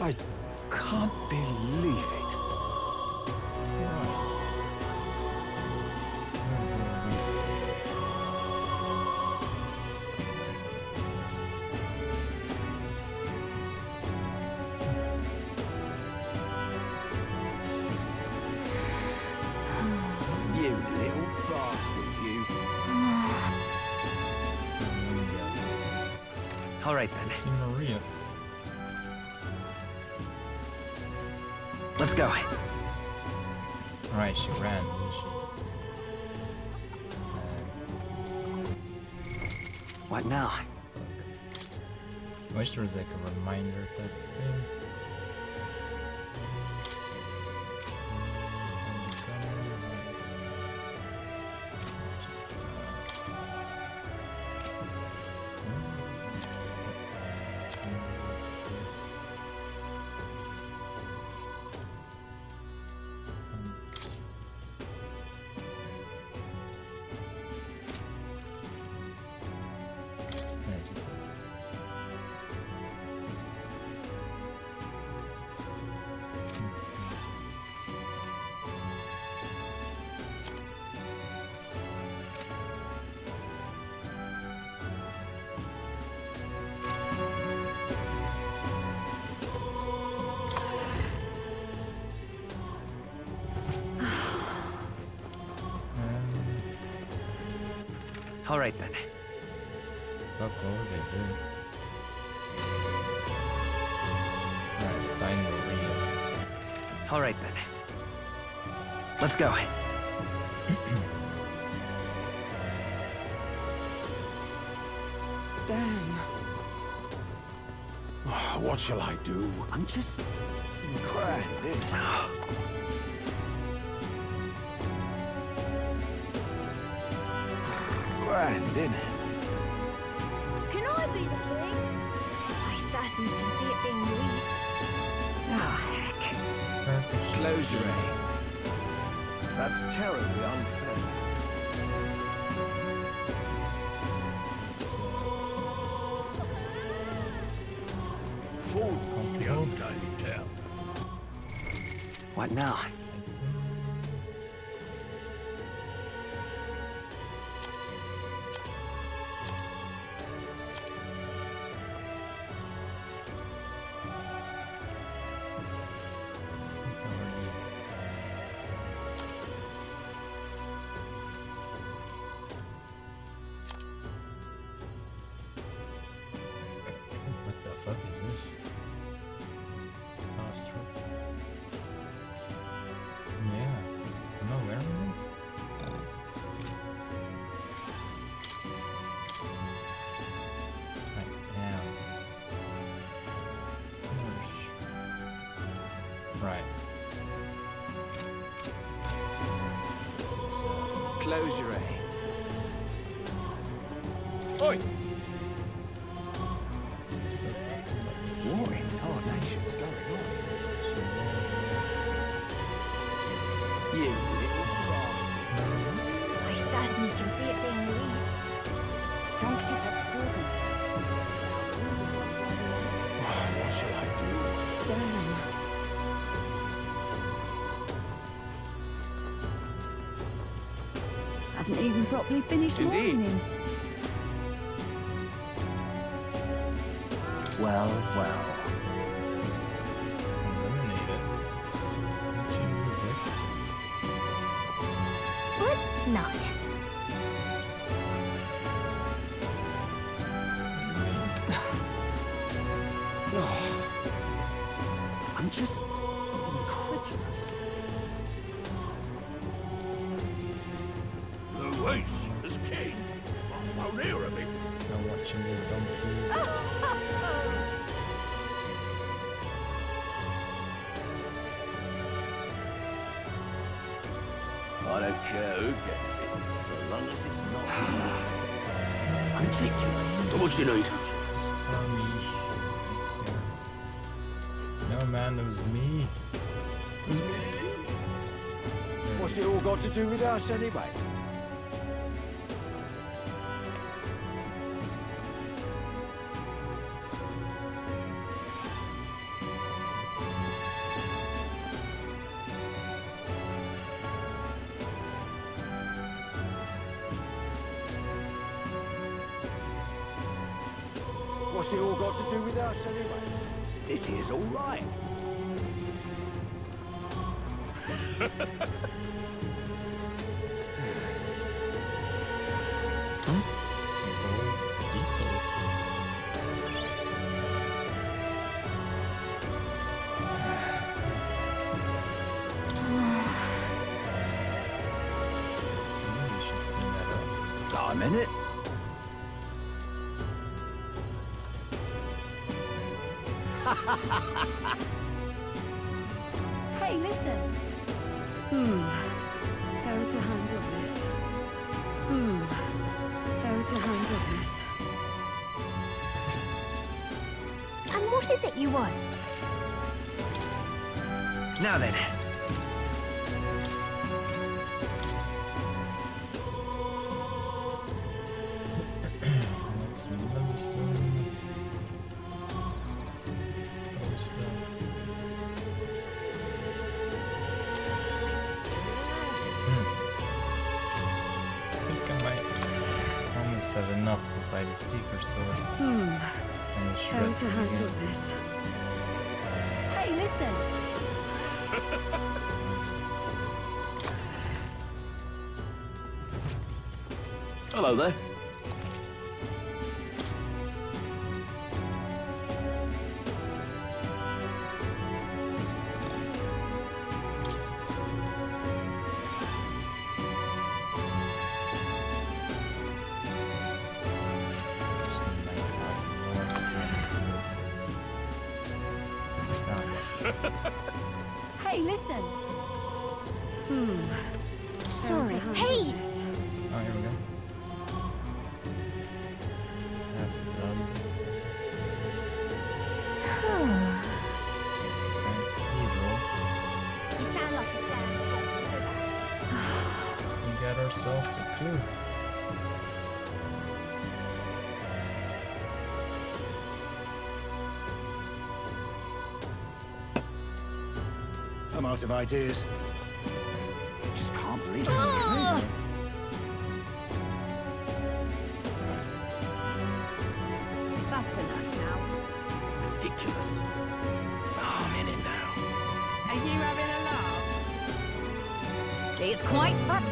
I can't believe it. You little bastard, you. All right then. See Maria. Let's go. Alright, she ran, didn't she? What now? I wish there was like a reminder type thing. All right then. Fuck, what was I doing? Alright, find Maria. All right then. Let's go. Damn. What shall I do? I'm just crammed in. Grand, innit? Can I be the king? I certainly can see it being Louise. Ah, heck. Perfect. Close your aim. That's terribly unfair. Fools, the untidy tale. What now? What the fuck is this? Pass through. Yeah. Am I wearing this? I am. Gosh. Right. So, Close your aim. Oi! War in nations going on. You little bastard. I certainly can see it being Louise. Sanctif exploded. What shall I do? Damn. Haven't even properly finished Indeed. warming him. Well, well. eliminate it. Let's not. I'm just incredulous. Louis is king. I'll hear of him. Now watching the donkeys. I don't care who gets it, so long as it's not me. Ridiculous. What you need? Army. No man, it was me. It was me. What's it all got to do with us anyway? What's it all got to do with us anyway? This here's all right. Got a minute? Hey, listen. How to handle this? How to handle this? And what is it you want? Now then. That's some medicine. Other stuff. I think I might almost have enough to buy the Seeker Sword and the How Shred to thing handle again. this? Hey, listen. Hello there. Just 9,000 more. Hey, listen. How Sorry. to handle Hey! this? Oh, here we go. Half blood. Hydro. You sound like a damn fool. We got ourselves a clue. I'm out of ideas. Just can't believe it. Ah! That's enough now. Ridiculous. Oh, I'm in it now. Are you having a laugh? It's quite fun.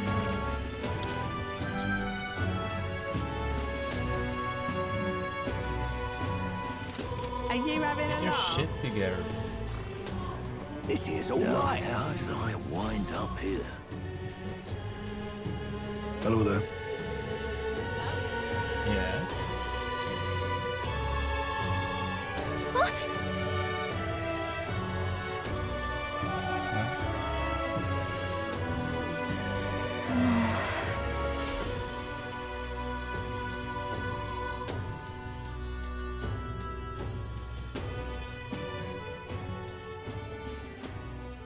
Are you having Get a your laugh? shit together. This here's all right. How did I wind up here? What's this? Hello there. Yes. What?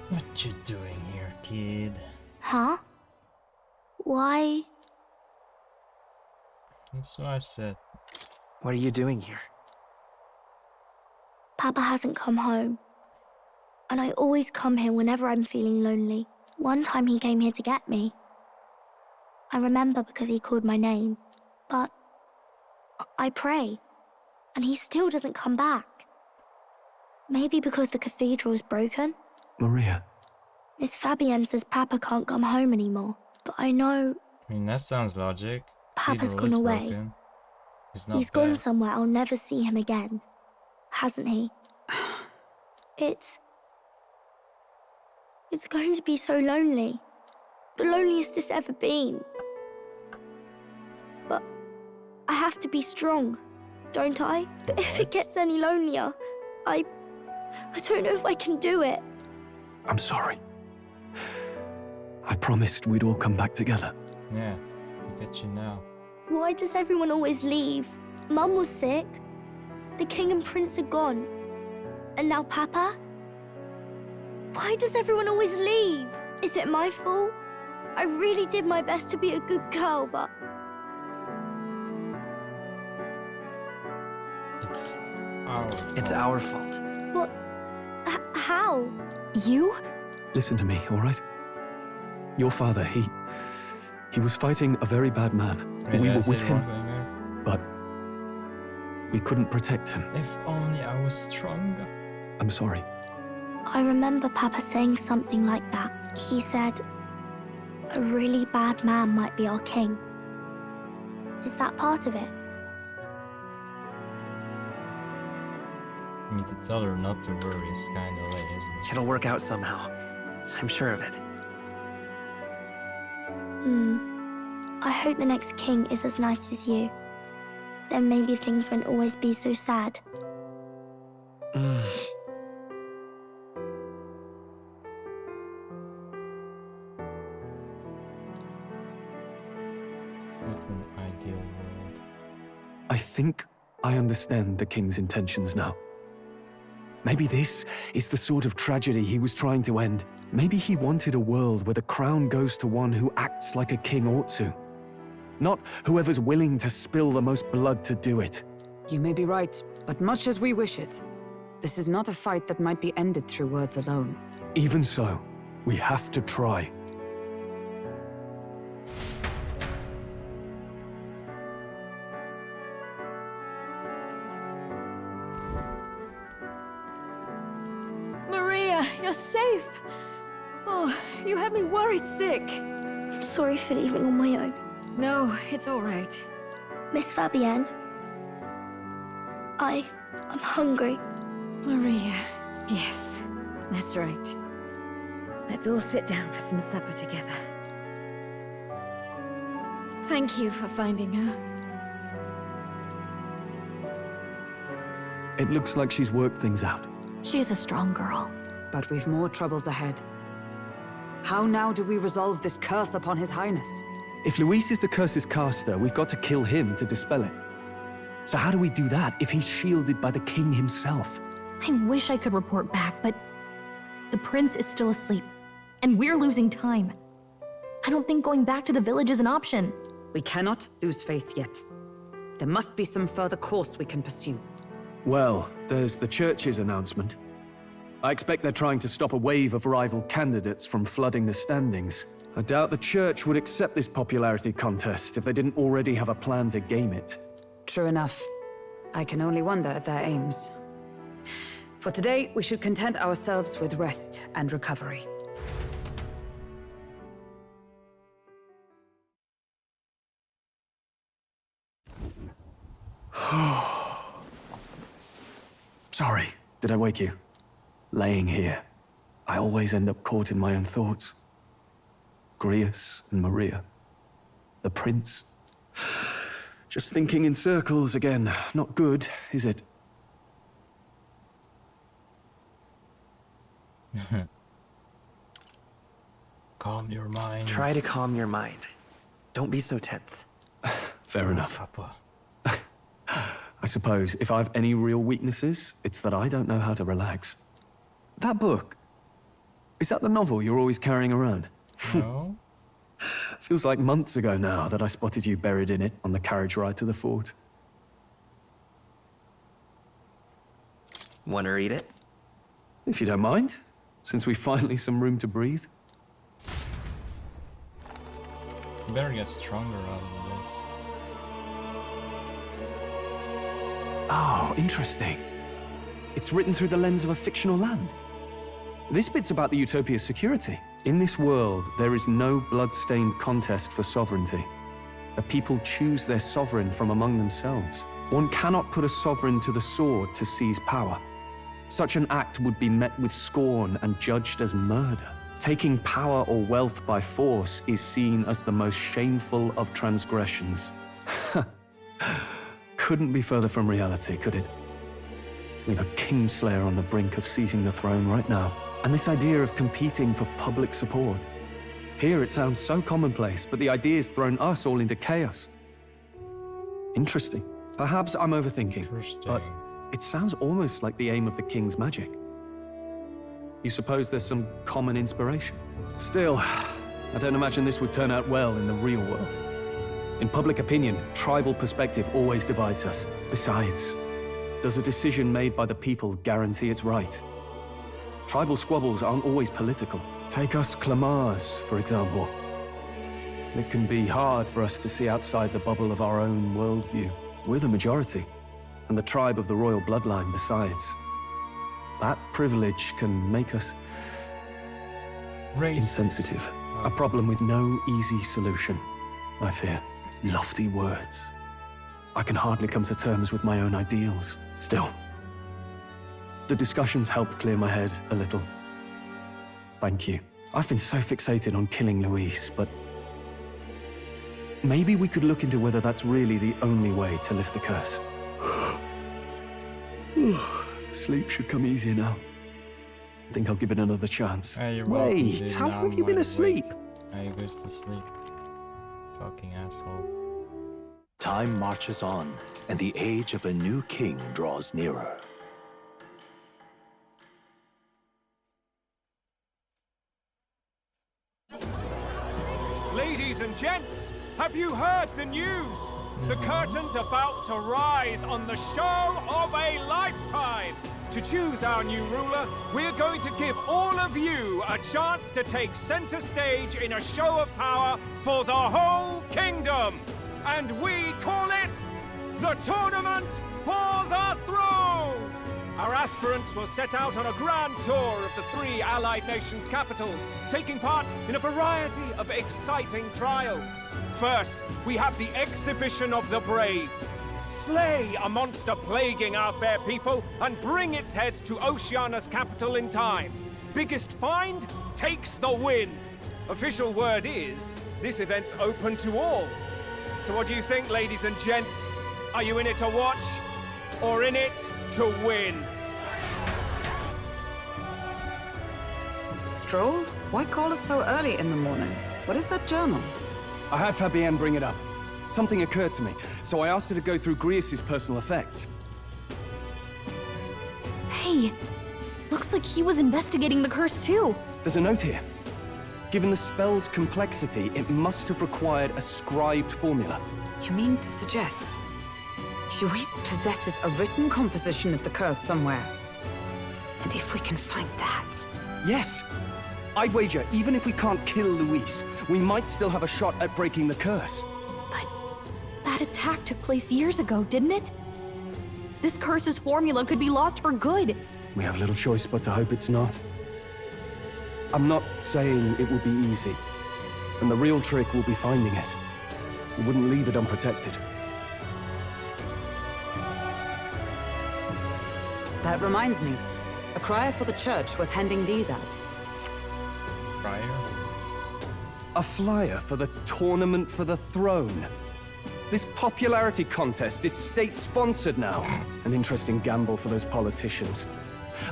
What you doing here, kid? Huh? Why? That's what I said. What are you doing here? Papa hasn't come home. And I always come here whenever I'm feeling lonely. One time he came here to get me. I remember because he called my name. But I pray, and he still doesn't come back. Maybe because the cathedral is broken? Maria, Miss Fabienne says Papa can't come home anymore. But I know I mean, that sounds logic. Papa's Cathedral gone is away. broken. He's not he's gone back. somewhere I'll never see him again. Hasn't he? It's going to be so lonely. The loneliest it's ever been. But I have to be strong, don't I? But if it Right. gets any lonelier, I don't know if I can do it. I'm sorry. I promised we'd all come back together. Yeah, look at you now. Why does everyone always leave? Mum was sick. The king and prince are gone. And now Papa? Why does everyone always leave? Is it my fault? I really did my best to be a good girl, but It's our fault. It's our fault. what? How? You? Listen to me, all right? Your father, he was fighting a very bad man. Wait, We did I were say with the him, wrong thing there? but we couldn't protect him. If only I was stronger. I'm sorry. I remember Papa saying something like that. He said, a really bad man might be our king. Is that part of it? I mean, to tell her not to worry is kinda late, isn't it? It'll work out somehow. I'm sure of it. I hope the next king is as nice as you. Then maybe things won't always be so sad. What an ideal world. I think I understand the king's intentions now. Maybe this is the sort of tragedy he was trying to end. Maybe he wanted a world where the crown goes to one who acts like a king ought to. Not whoever's willing to spill the most blood to do it. You may be right, but much as we wish it, this is not a fight that might be ended through words alone. Even so, we have to try. Maria, you're safe. Oh, you had me worried sick. I'm sorry for leaving on my own. No, it's all right. Miss Fabienne, I'm hungry. Maria, yes, that's right. Let's all sit down for some supper together. Thank you for finding her. It looks like she's worked things out. She's a strong girl. But we've more troubles ahead. How now do we resolve this curse upon His Highness? If Luis is the curse's caster, we've got to kill him to dispel it. So how do we do that if he's shielded by the king himself? I wish I could report back, but the prince is still asleep, and we're losing time. I don't think going back to the village is an option. We cannot lose faith yet. There must be some further course we can pursue. Well, there's the church's announcement. I expect they're trying to stop a wave of rival candidates from flooding the standings. I doubt the church would accept this popularity contest if they didn't already have a plan to game it. True enough. I can only wonder at their aims. For today, we should content ourselves with rest and recovery. Sorry, did I wake you? Laying here, I always end up caught in my own thoughts. Grius and Maria. The prince. Just thinking in circles again. Not good, is it? Calm your mind. Try to calm your mind. Don't be so tense. Fair enough. Papa. I suppose if I have any real weaknesses, it's that I don't know how to relax. That book, is that the novel you're always carrying around? No? Feels like months ago now that I spotted you buried in it on the carriage ride to the fort. Want to read it? If you don't mind, since we've finally some room to breathe. You better get stronger out of this. Oh, interesting. It's written through the lens of a fictional land. This bit's about the Utopia's security. In this world, there is no blood-stained contest for sovereignty. The people choose their sovereign from among themselves. One cannot put a sovereign to the sword to seize power. Such an act would be met with scorn and judged as murder. Taking power or wealth by force is seen as the most shameful of transgressions. Couldn't be further from reality, could it? We've a kingslayer on the brink of seizing the throne right now. And this idea of competing for public support. Here it sounds so commonplace, but the idea's thrown us all into chaos. Interesting. Perhaps I'm overthinking, Interesting. but it sounds almost like the aim of the king's magic. You suppose there's some common inspiration? Still, I don't imagine this would turn out well in the real world. In public opinion, tribal perspective always divides us. Besides, does a decision made by the people guarantee it's right? Tribal squabbles aren't always political. Take us Clamars, for example. It can be hard for us to see outside the bubble of our own worldview. We're the majority. and the tribe of the royal bloodline besides. That privilege can make us Racist. insensitive. A problem with no easy solution, I fear. Lofty words. I can hardly come to terms with my own ideals. Still, the discussions helped clear my head a little. Thank you. I've been so fixated on killing Luis, but maybe we could look into whether that's really the only way to lift the curse. Sleep should come easier now. I think I'll give it another chance. You're welcome, Wait, dude. how Now long have you I'm been wide asleep? awake. He goes to sleep. Fucking asshole. Time marches on, and the age of a new king draws nearer. Ladies and gents, have you heard the news? The curtain's about to rise on the show of a lifetime. To choose our new ruler, we're going to give all of you a chance to take center stage in a show of power for the whole kingdom. And we call it the Tournament for the Throne! Our aspirants will set out on a grand tour of the 3 allied nations' capitals, taking part in a variety of exciting trials. First, we have the Exhibition of the Brave. Slay a monster plaguing our fair people and bring its head to Oceania's capital in time. Biggest find takes the win. Official word is, this event's open to all. So what do you think, ladies and gents? Are you in it to watch? Or in it to win? Stroll? Why call us so early in the morning? What is that journal? I had Fabienne bring it up. Something occurred to me, so I asked her to go through Grius' personal effects. Hey, looks like he was investigating the curse too. There's a note here. Given the spell's complexity, it must have required a scribed formula. You mean to suggest Luis possesses a written composition of the curse somewhere? And if we can find that... Yes! I'd wager, even if we can't kill Luis, we might still have a shot at breaking the curse. But that attack took place years ago, didn't it? This curse's formula could be lost for good. We have little choice but to hope it's not. I'm not saying it will be easy, and the real trick will be finding it. We wouldn't leave it unprotected. That reminds me. A crier for the church was handing these out. Prior? A flyer for the Tournament for the Throne. This popularity contest is state-sponsored now. An interesting gamble for those politicians.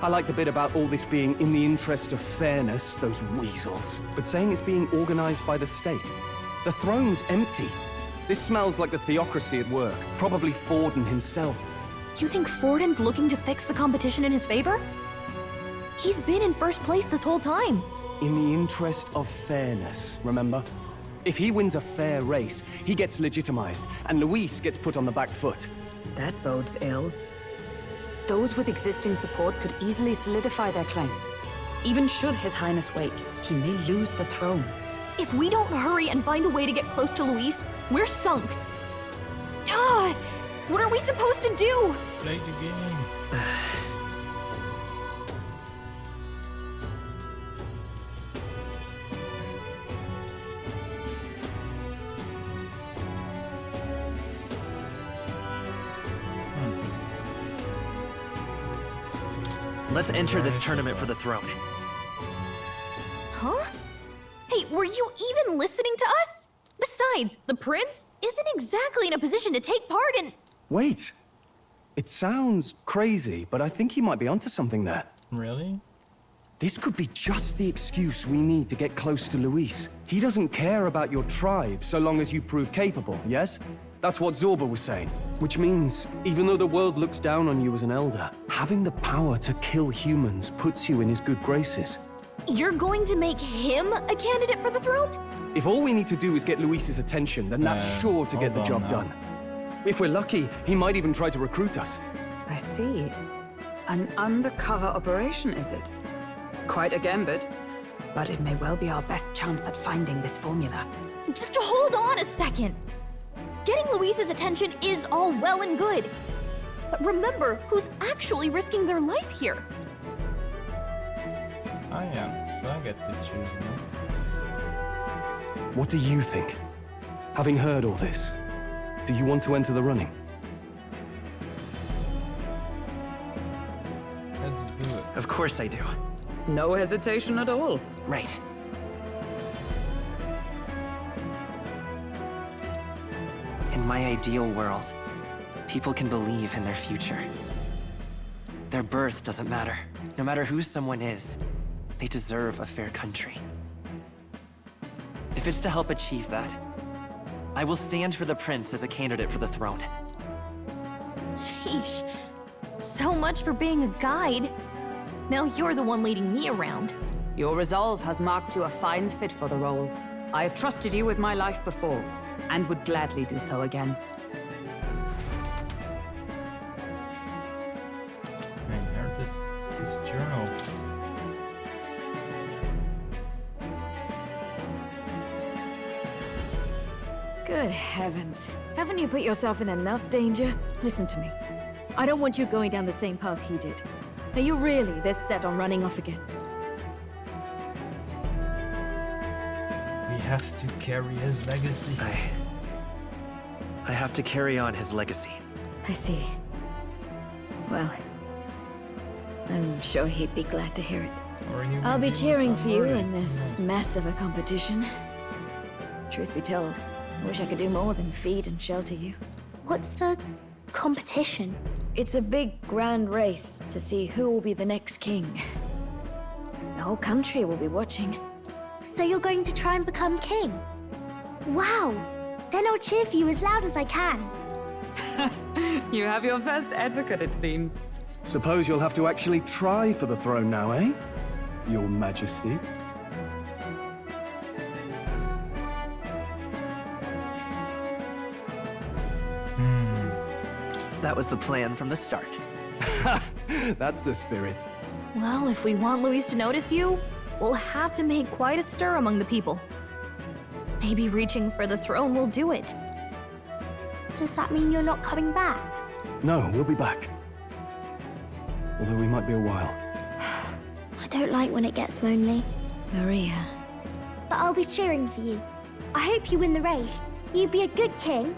I like the bit about all this being in the interest of fairness, those weasels. But saying it's being organized by the state. The throne's empty. This smells like the theocracy at work. Probably Forden himself. You think Forden's looking to fix the competition in his favor? He's been in first place this whole time. In the interest of fairness, remember? If he wins a fair race, he gets legitimized, and Luis gets put on the back foot. That bodes ill. Those with existing support could easily solidify their claim. Even should His Highness wake, he may lose the throne. If we don't hurry and find a way to get close to Luis, we're sunk. What are we supposed to do? Play the game. Let's enter this tournament for the throne. Huh? Hey, were you even listening to us? Besides, the prince isn't exactly in a position to take part in... Wait! It sounds crazy, but I think he might be onto something there. Really? This could be just the excuse we need to get close to Luis. He doesn't care about your tribe so long as you prove capable, yes? That's what Zorba was saying. Which means, even though the world looks down on you as an elder, having the power to kill humans puts you in his good graces. You're going to make him a candidate for the throne? If all we need to do is get Luis's attention, then that's sure to get the job done. If we're lucky, he might even try to recruit us. I see. An undercover operation, is it? Quite a gambit. But it may well be our best chance at finding this formula. Just hold on a second. Getting Luis's attention is all well and good. But remember who's actually risking their life here. I am, so I get to choose now. What do you think? Having heard all this, do you want to enter the running? Let's do it. Of course I do. No hesitation at all. Right. In my ideal world, people can believe in their future. Their birth doesn't matter. No matter who someone is, they deserve a fair country. If it's to help achieve that, I will stand for the prince as a candidate for the throne. Sheesh. So much for being a guide. Now you're the one leading me around. Your resolve has marked you a fine fit for the role. I have trusted you with my life before, and would gladly do so again. I inherited his journal. Good heavens. Haven't you put yourself in enough danger? Listen to me. I don't want you going down the same path he did. Are you really this set on running off again? We have to carry his legacy. I have to carry on his legacy. I see. Well, I'm sure he'd be glad to hear it. Or he I'll will be give us cheering some for you worry. in this Yes. mess of a competition. Truth be told, I wish I could do more than feed and shelter you. What's the competition? It's a big, grand race to see who will be the next king. The whole country will be watching. So you're going to try and become king? Wow! Then I'll cheer for you as loud as I can. You have your first advocate, it seems. Suppose you'll have to actually try for the throne now, eh? Your Majesty. That was the plan from the start. That's the spirit. Well, if we want Luis to notice you, we'll have to make quite a stir among the people. Maybe reaching for the throne will do it. Does that mean you're not coming back? No, we'll be back. Although we might be a while. I don't like when it gets lonely. Maria. But I'll be cheering for you. I hope you win the race. You'd be a good king.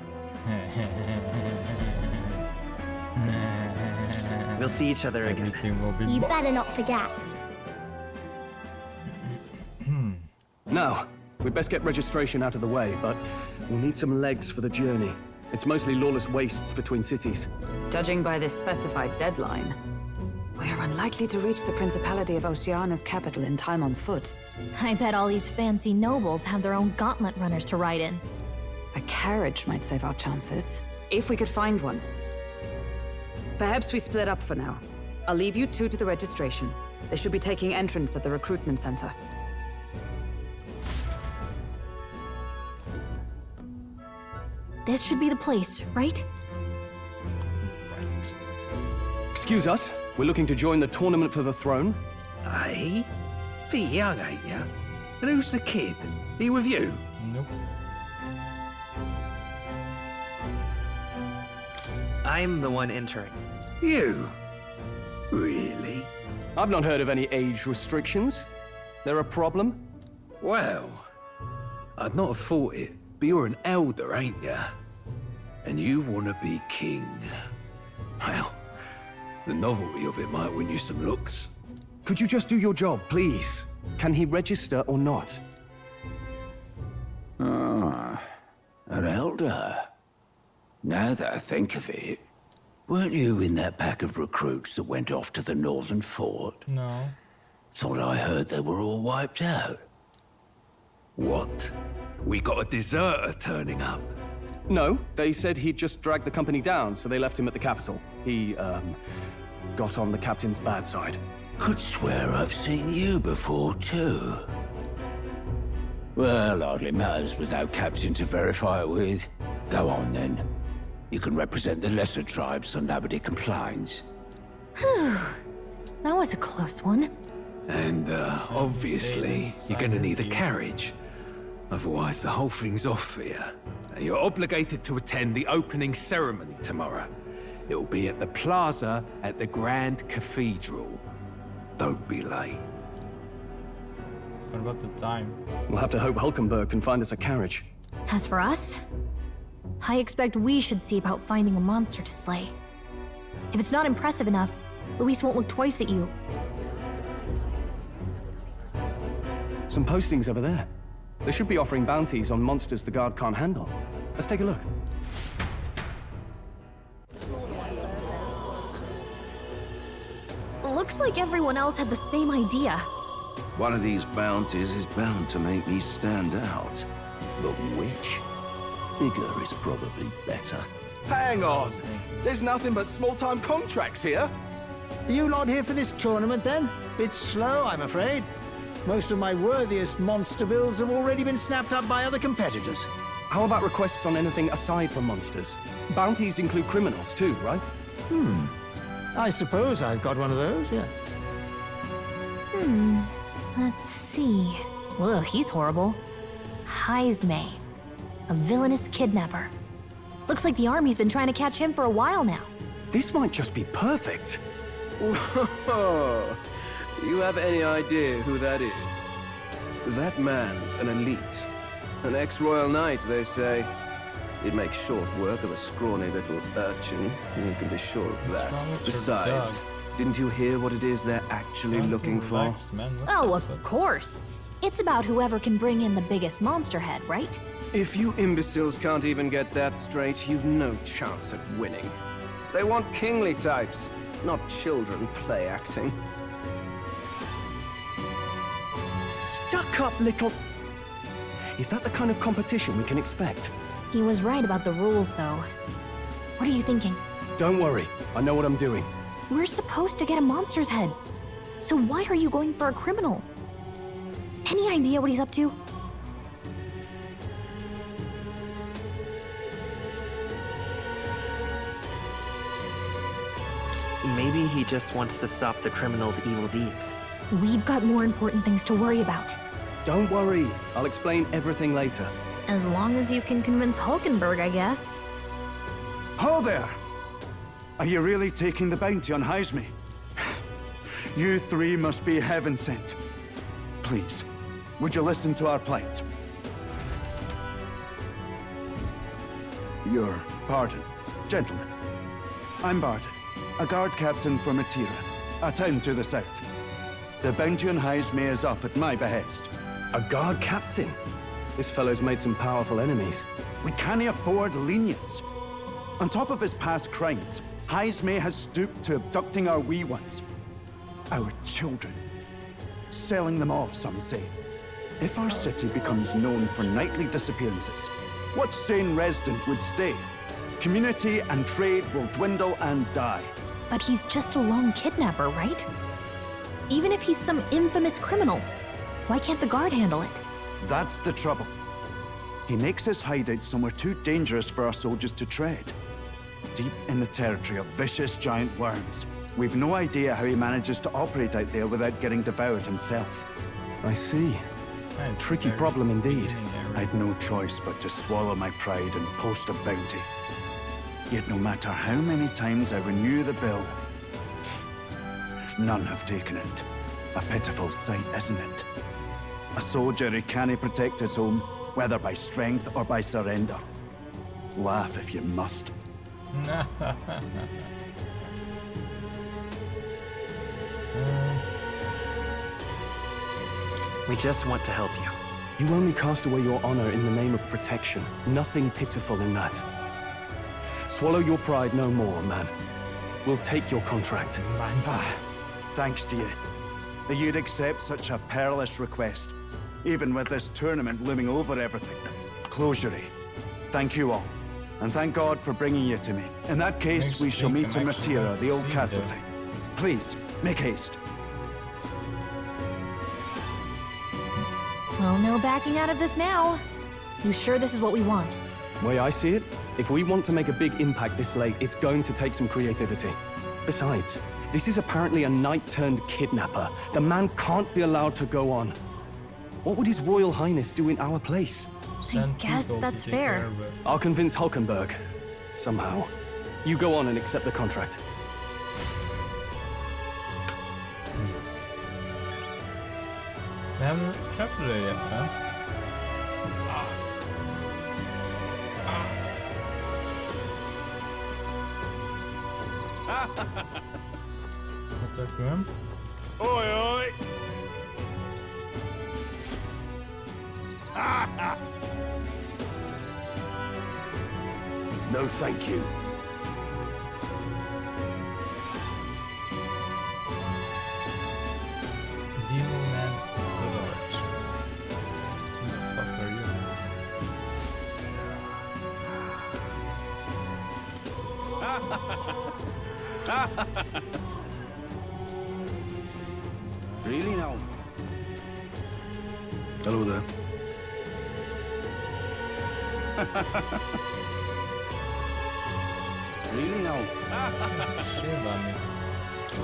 We'll see each other again. Everything will be You better not forget. Now, we'd best get registration out of the way, but we'll need some legs for the journey. It's mostly lawless wastes between cities. Judging by this specified deadline, we are unlikely to reach the Principality of Oceana's capital in time on foot. I bet all these fancy nobles have their own gauntlet runners to ride in. A carriage might save our chances, if we could find one. Perhaps we split up for now. I'll leave you two to the registration. They should be taking entrance at the recruitment center. This should be the place, right? Excuse us, we're looking to join the tournament for the throne. Eh? Bit young, ain't ya? And who's the kid? He with you? Nope. I'm the one entering. You? Really? I've not heard of any age restrictions. There a problem? Well, I'd not have thought it, but you're an elder, ain't ya? And you want to be king. Well, the novelty of it might win you some looks. Could you just do your job, please? Can he register or not? Ah, an elder. Now that I think of it, weren't you in that pack of recruits that went off to the northern fort? No. Thought I heard they were all wiped out. What? We got a deserter turning up. No, they said he'd just dragged the company down, so they left him at the capital. He, got on the captain's bad side. Could swear I've seen you before, too. Well, hardly matters with no captain to verify it with. Go on, then. You can represent the lesser tribes so nobody complains. That was a close one. And, obviously, you're gonna need a carriage. Otherwise, the whole thing's off for you. And you're obligated to attend the opening ceremony tomorrow. It'll be at the plaza at the Grand Cathedral. Don't be late. What about the time? We'll have to hope Hulkenberg can find us a carriage. As for us, I expect we should see about finding a monster to slay. If it's not impressive enough, Luis won't look twice at you. Some postings over there. They should be offering bounties on monsters the guard can't handle. Let's take a look. Looks like everyone else had the same idea. One of these bounties is bound to make me stand out. But which? Bigger is probably better. Hang on! There's nothing but small-time contracts here. Are you lot here for this tournament then? Bit slow, I'm afraid. Most of my worthiest monster bills have already been snapped up by other competitors. How about requests on anything aside from monsters? Bounties include criminals too, right? I suppose I've got one of those, yeah. Let's see. Ugh, he's horrible. Heisme, a villainous kidnapper. Looks like the army's been trying to catch him for a while now. This might just be perfect. Whoa! You have any idea who that is? That man's an elite. An ex-royal knight, they say. He'd make short work of a scrawny little urchin. You can be sure of that. Besides, didn't you hear what it is they're actually looking for? Oh, of course. It's about whoever can bring in the biggest monster head, right? If you imbeciles can't even get that straight, you've no chance at winning. They want kingly types, not children play acting. Stuck-up little... Is that the kind of competition we can expect? He was right about the rules, though. What are you thinking? Don't worry, I know what I'm doing. We're supposed to get a monster's head. So why are you going for a criminal? Any idea what he's up to? Maybe he just wants to stop the criminal's evil deeds. We've got more important things to worry about. Don't worry, I'll explain everything later. As long as you can convince Hulkenberg, I guess. Ho there! Are you really taking the bounty on Heisme? You three must be heaven sent. Please, would you listen to our plight? Your pardon, gentlemen. I'm Barton, a guard captain from Atira, a town to the south. The bounty on Heisme is up at my behest. A guard captain? This fellow's made some powerful enemies. We can't afford lenience. On top of his past crimes, Heisme has stooped to abducting our wee ones. Our children. Selling them off, some say. If our city becomes known for nightly disappearances, what sane resident would stay? Community and trade will dwindle and die. But he's just a lone kidnapper, right? Even if he's some infamous criminal, why can't the guard handle it? That's the trouble. He makes his hideout somewhere too dangerous for our soldiers to tread. Deep in the territory of vicious giant worms. We've no idea how he manages to operate out there without getting devoured himself. I see. Tricky problem indeed. I'd no choice but to swallow my pride and post a bounty. Yet no matter how many times I renew the bill, none have taken it. A pitiful sight, isn't it? A soldier who can't protect his home, whether by strength or by surrender. Laugh if you must. We just want to help you. You only cast away your honor in the name of protection. Nothing pitiful in that. Swallow your pride no more, man. We'll take your contract. Thanks to you. That you'd accept such a perilous request, even with this tournament looming over everything. Closure. Thank you all. And thank God for bringing you to me. In that case, we shall meet in Matira, the old castle town. Please, make haste. Well, no backing out of this now. You sure this is what we want? Way I see it, if we want to make a big impact this late, it's going to take some creativity. Besides, this is apparently a knight-turned-kidnapper. The man can't be allowed to go on. What would His Royal Highness do in our place? I guess that's fair. I'll convince Hulkenberg. Somehow. You go on and accept the contract. Vem köpte du Jeppe? What took him? Oi, oi! No, thank you. Demon Village. Who the fuck are you? Really now? Hello there. Really now? Shit about me.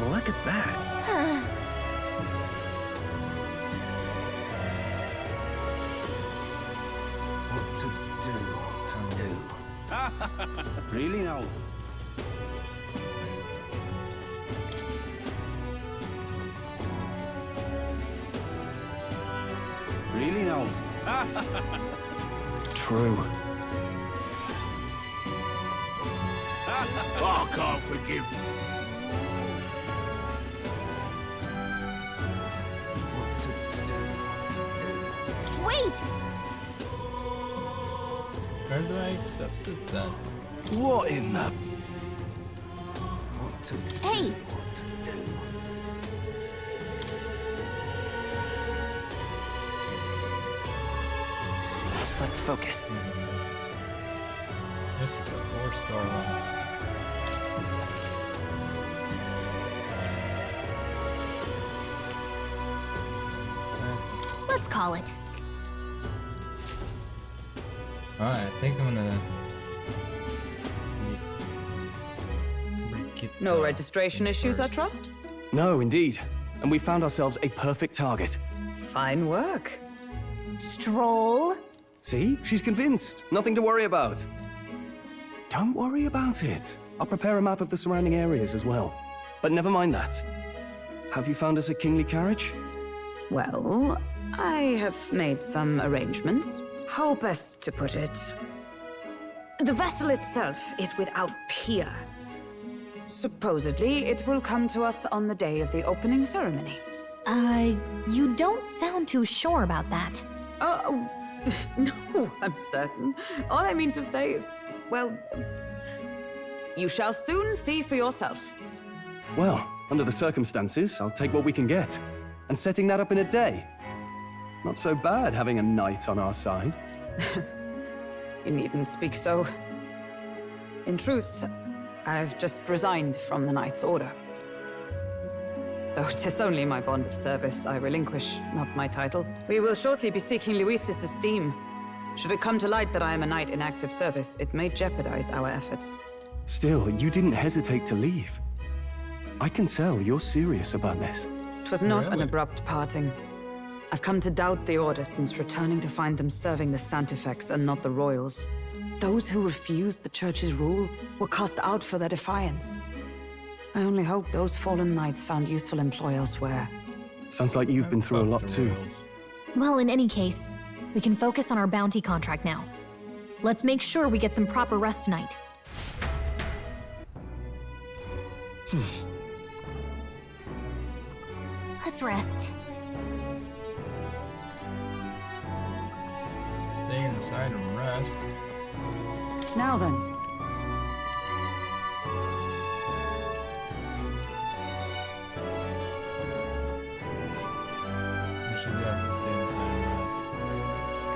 Look at that. What to do? Really now? Really now? True. I can't forgive. What to do? Wait! Where do I accept it then? What in the? What to Hey! What to do? Let's focus. This is a 4-star one. Let's call it. Alright, I think I'm gonna... break it No down registration issues, I first. trust? No, indeed. And we found ourselves a perfect target. Fine work. Stroll. See? She's convinced. Nothing to worry about. Don't worry about it. I'll prepare a map of the surrounding areas as well. But never mind that. Have you found us a kingly carriage? Well, I have made some arrangements. How best to put it? The vessel itself is without peer. Supposedly, it will come to us on the day of the opening ceremony. You don't sound too sure about that. Oh, no, I'm certain. All I mean to say is, well, you shall soon see for yourself. Well, under the circumstances, I'll take what we can get. And setting that up in a day. Not so bad having a knight on our side. You needn't speak so. In truth, I've just resigned from the Knight's Order. Though 'tis only my bond of service I relinquish, not my title. We will shortly be seeking Luis's esteem. Should it come to light that I am a knight in active service, it may jeopardize our efforts. Still, you didn't hesitate to leave. I can tell you're serious about this. It was not an Really? abrupt parting. I've come to doubt the Order since returning to find them serving the Santifex and not the Royals. Those who refused the Church's rule were cast out for their defiance. I only hope those fallen knights found useful employ elsewhere. Sounds like you've been through a lot too. Well, in any case, we can focus on our bounty contract now. Let's make sure we get some proper rest tonight. Let's rest. Stay inside and rest. Now then, You should have to stay inside and rest.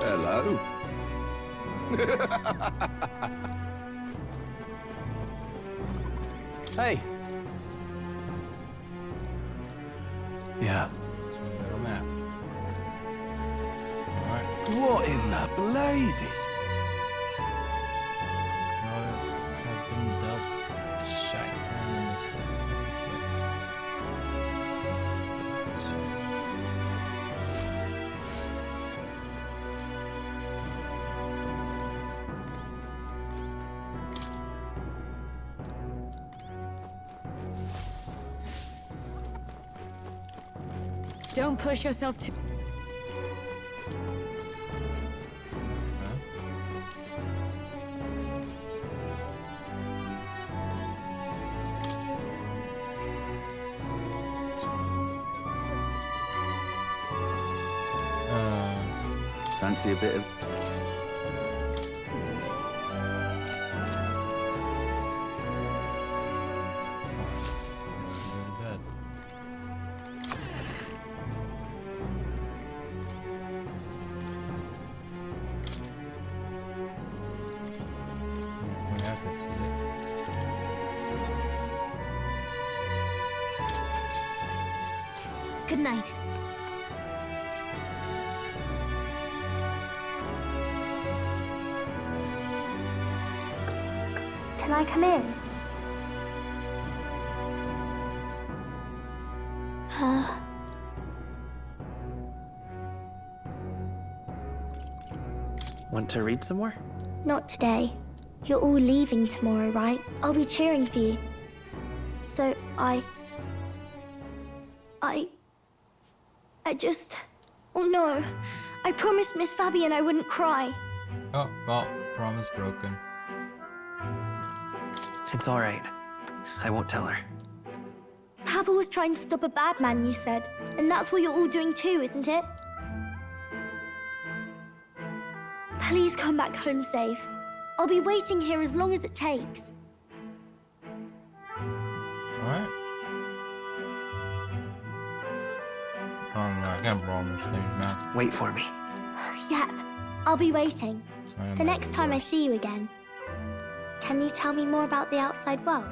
Hello. Hey! Yeah. So better map. Alright. What in the blazes? Have been dealt a shite hand in this Don't push yourself too... Fancy a bit of... Good night. Can I come in? Want to read some more? Not today. You're all leaving tomorrow, right? I'll be cheering for you. So I just... Oh no. I promised Miss Fabian I wouldn't cry. Oh, well, promise broken. It's all right. I won't tell her. Papa was trying to stop a bad man, you said. And that's what you're all doing too, isn't it? Please come back home safe. I'll be waiting here as long as it takes. Alright. I can't promise things now. Wait for me. Yep, I'll be waiting. The next time I see you again. Can you tell me more about the outside world?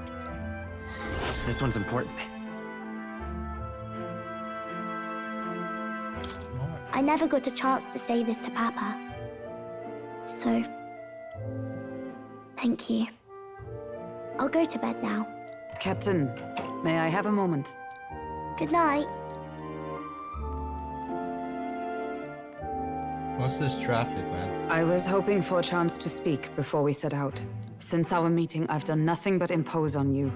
This one's important. I never got a chance to say this to Papa. So, thank you. I'll go to bed now. Captain, may I have a moment? Good night. What's this traffic, man? I was hoping for a chance to speak before we set out. Since our meeting, I've done nothing but impose on you.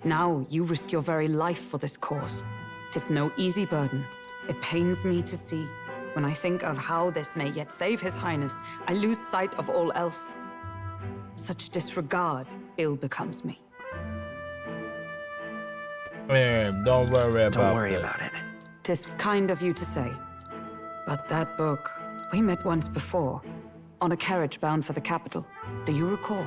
Now you risk your very life for this cause. 'Tis no easy burden. It pains me to see. When I think of how this may yet save His Highness, I lose sight of all else. Such disregard ill becomes me. Don't worry about it. 'Tis kind of you to say. But that book, we met once before, on a carriage bound for the capital. Do you recall?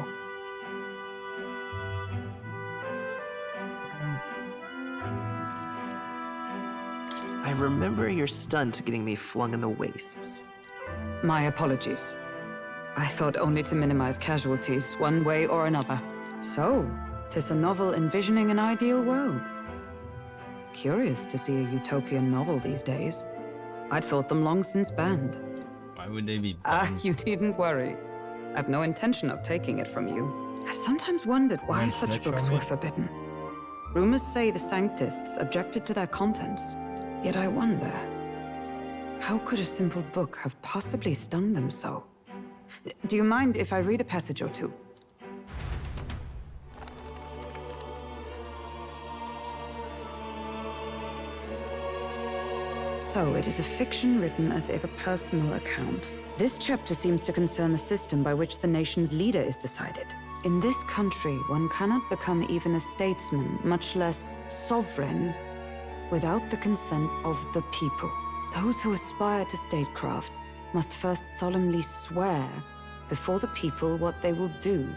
I remember your stunt getting me flung in the wastes. My apologies. I thought only to minimize casualties, one way or another. So, 'tis a novel envisioning an ideal world. Curious to see a utopian novel these days. I'd thought them long since banned. Why would they be You needn't worry. I've no intention of taking it from you. I've sometimes wondered why such books were forbidden. Rumors say the Sanctists objected to their contents. Yet I wonder, how could a simple book have possibly stung them so? Do you mind if I read a passage or two? So, it is a fiction written as if a personal account. This chapter seems to concern the system by which the nation's leader is decided. In this country, one cannot become even a statesman, much less sovereign, without the consent of the people. Those who aspire to statecraft must first solemnly swear before the people what they will do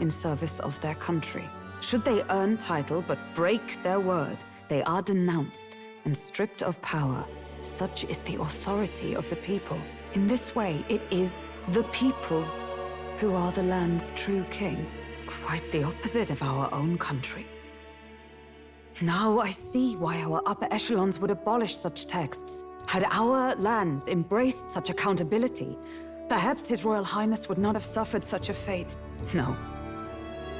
in service of their country. Should they earn title but break their word, they are denounced and stripped of power. Such is the authority of the people. In this way, it is the people who are the land's true king. Quite the opposite of our own country. Now I see why our upper echelons would abolish such texts. Had our lands embraced such accountability, perhaps His Royal Highness would not have suffered such a fate. No.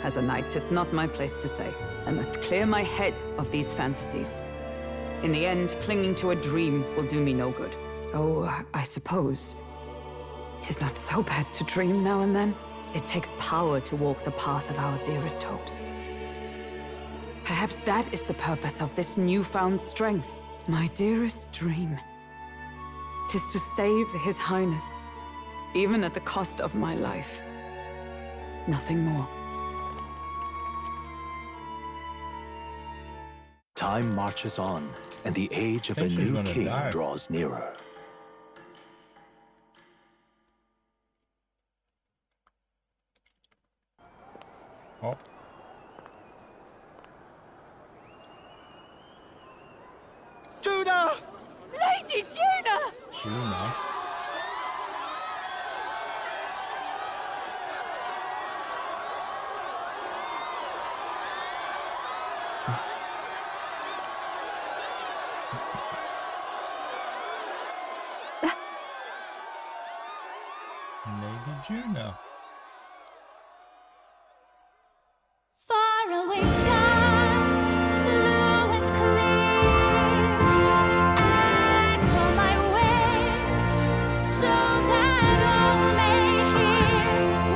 As a knight, 'tis not my place to say. I must clear my head of these fantasies. In the end, clinging to a dream will do me no good. Oh, I suppose 'tis not so bad to dream now and then. It takes power to walk the path of our dearest hopes. Perhaps that is the purpose of this newfound strength. My dearest dream. 'Tis to save His Highness, even at the cost of my life. Nothing more. Time marches on, and the age of a new king draws nearer. Oh. Judah! Lady Judah! Judah? Lady Judah. Far away sky, blue and clear. Echo my wish, so that all may hear.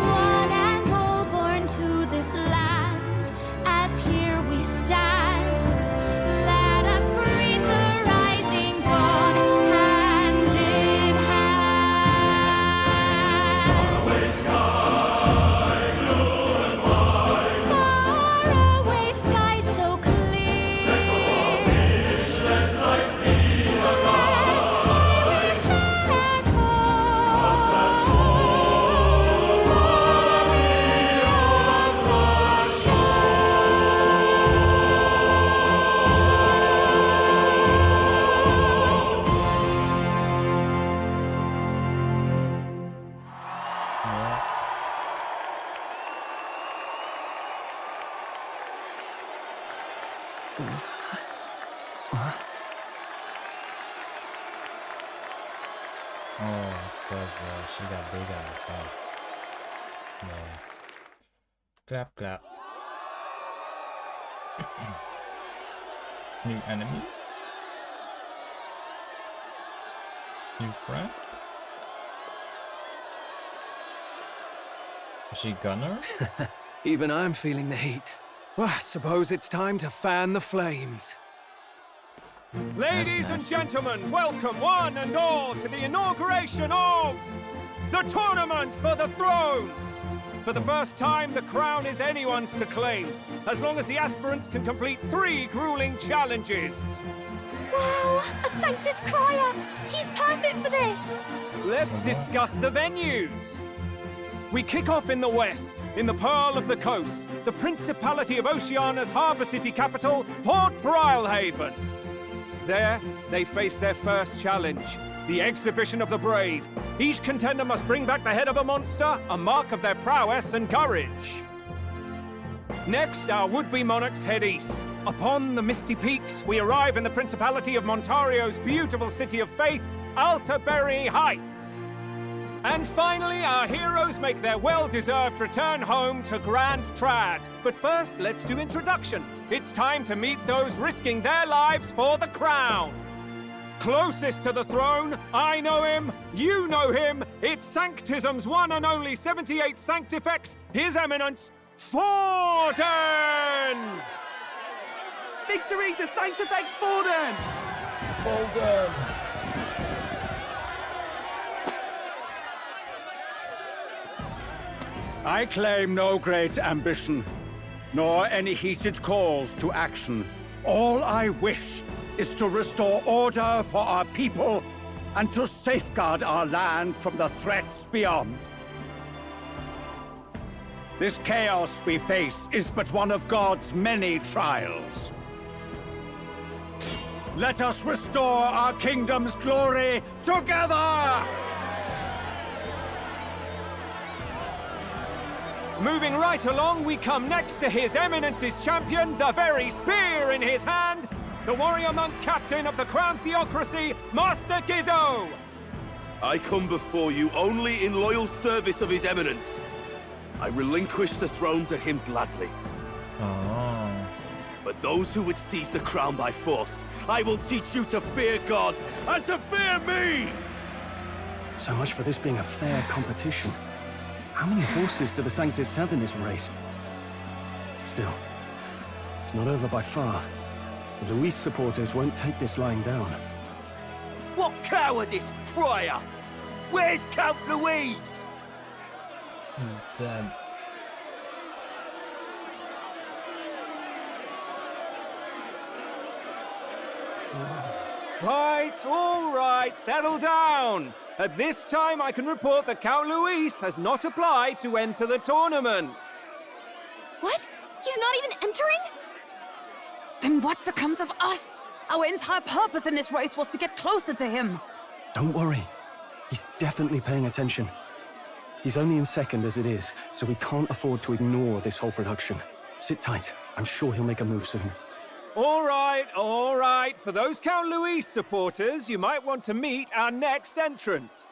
One and all born to this land, as here we stand. Let us greet the rising dawn, hand in hand. Far away sky. Oh, it's because she got big eyes, huh? Yeah. Clap, clap. New enemy? New friend? Is she gunner? Even I'm feeling the heat. Well, I suppose it's time to fan the flames. Ladies and gentlemen, welcome one and all to the inauguration of the Tournament for the Throne! For the first time, the crown is anyone's to claim, as long as the aspirants can complete 3 grueling challenges. Wow, a Sanctus Crier! He's perfect for this! Let's discuss the venues. We kick off in the west, in the Pearl of the Coast, the Principality of Oceania's harbour city capital, Port Brilehaven. There, they face their first challenge, the Exhibition of the Brave. Each contender must bring back the head of a monster, a mark of their prowess and courage. Next, our would-be monarchs head east. Upon the misty peaks, we arrive in the Principality of Montario's beautiful city of faith, Altaberry Heights. And finally, our heroes make their well-deserved return home to Grand Trad. But first, let's do introductions. It's time to meet those risking their lives for the crown. Closest to the throne, I know him, you know him. It's Sanctism's one and only 78th Sanctifex, His Eminence, Forden! Victory to Sanctifex Forden! Forden! I claim no great ambition, nor any heated calls to action. All I wish is to restore order for our people and to safeguard our land from the threats beyond. This chaos we face is but one of God's many trials. Let us restore our kingdom's glory together! Moving right along, we come next to His Eminence's champion, the very spear in his hand, the warrior monk captain of the Crown Theocracy, Master Giddo! I come before you only in loyal service of His Eminence. I relinquish the throne to him gladly. Oh. But those who would seize the crown by force, I will teach you to fear God and to fear me! So much for this being a fair competition. How many horses do the Sanctists have in this race? Still, it's not over by far. The Luis supporters won't take this lying down. What cowardice, Friar! Where's Count Louise? He's dead. Right, all right, settle down. At this time, I can report that Count Luis has not applied to enter the tournament. What? He's not even entering? Then what becomes of us? Our entire purpose in this race was to get closer to him. Don't worry. He's definitely paying attention. He's only in second as it is, so we can't afford to ignore this whole production. Sit tight. I'm sure he'll make a move soon. All right, all right. For those Count Luis supporters, you might want to meet our next entrant.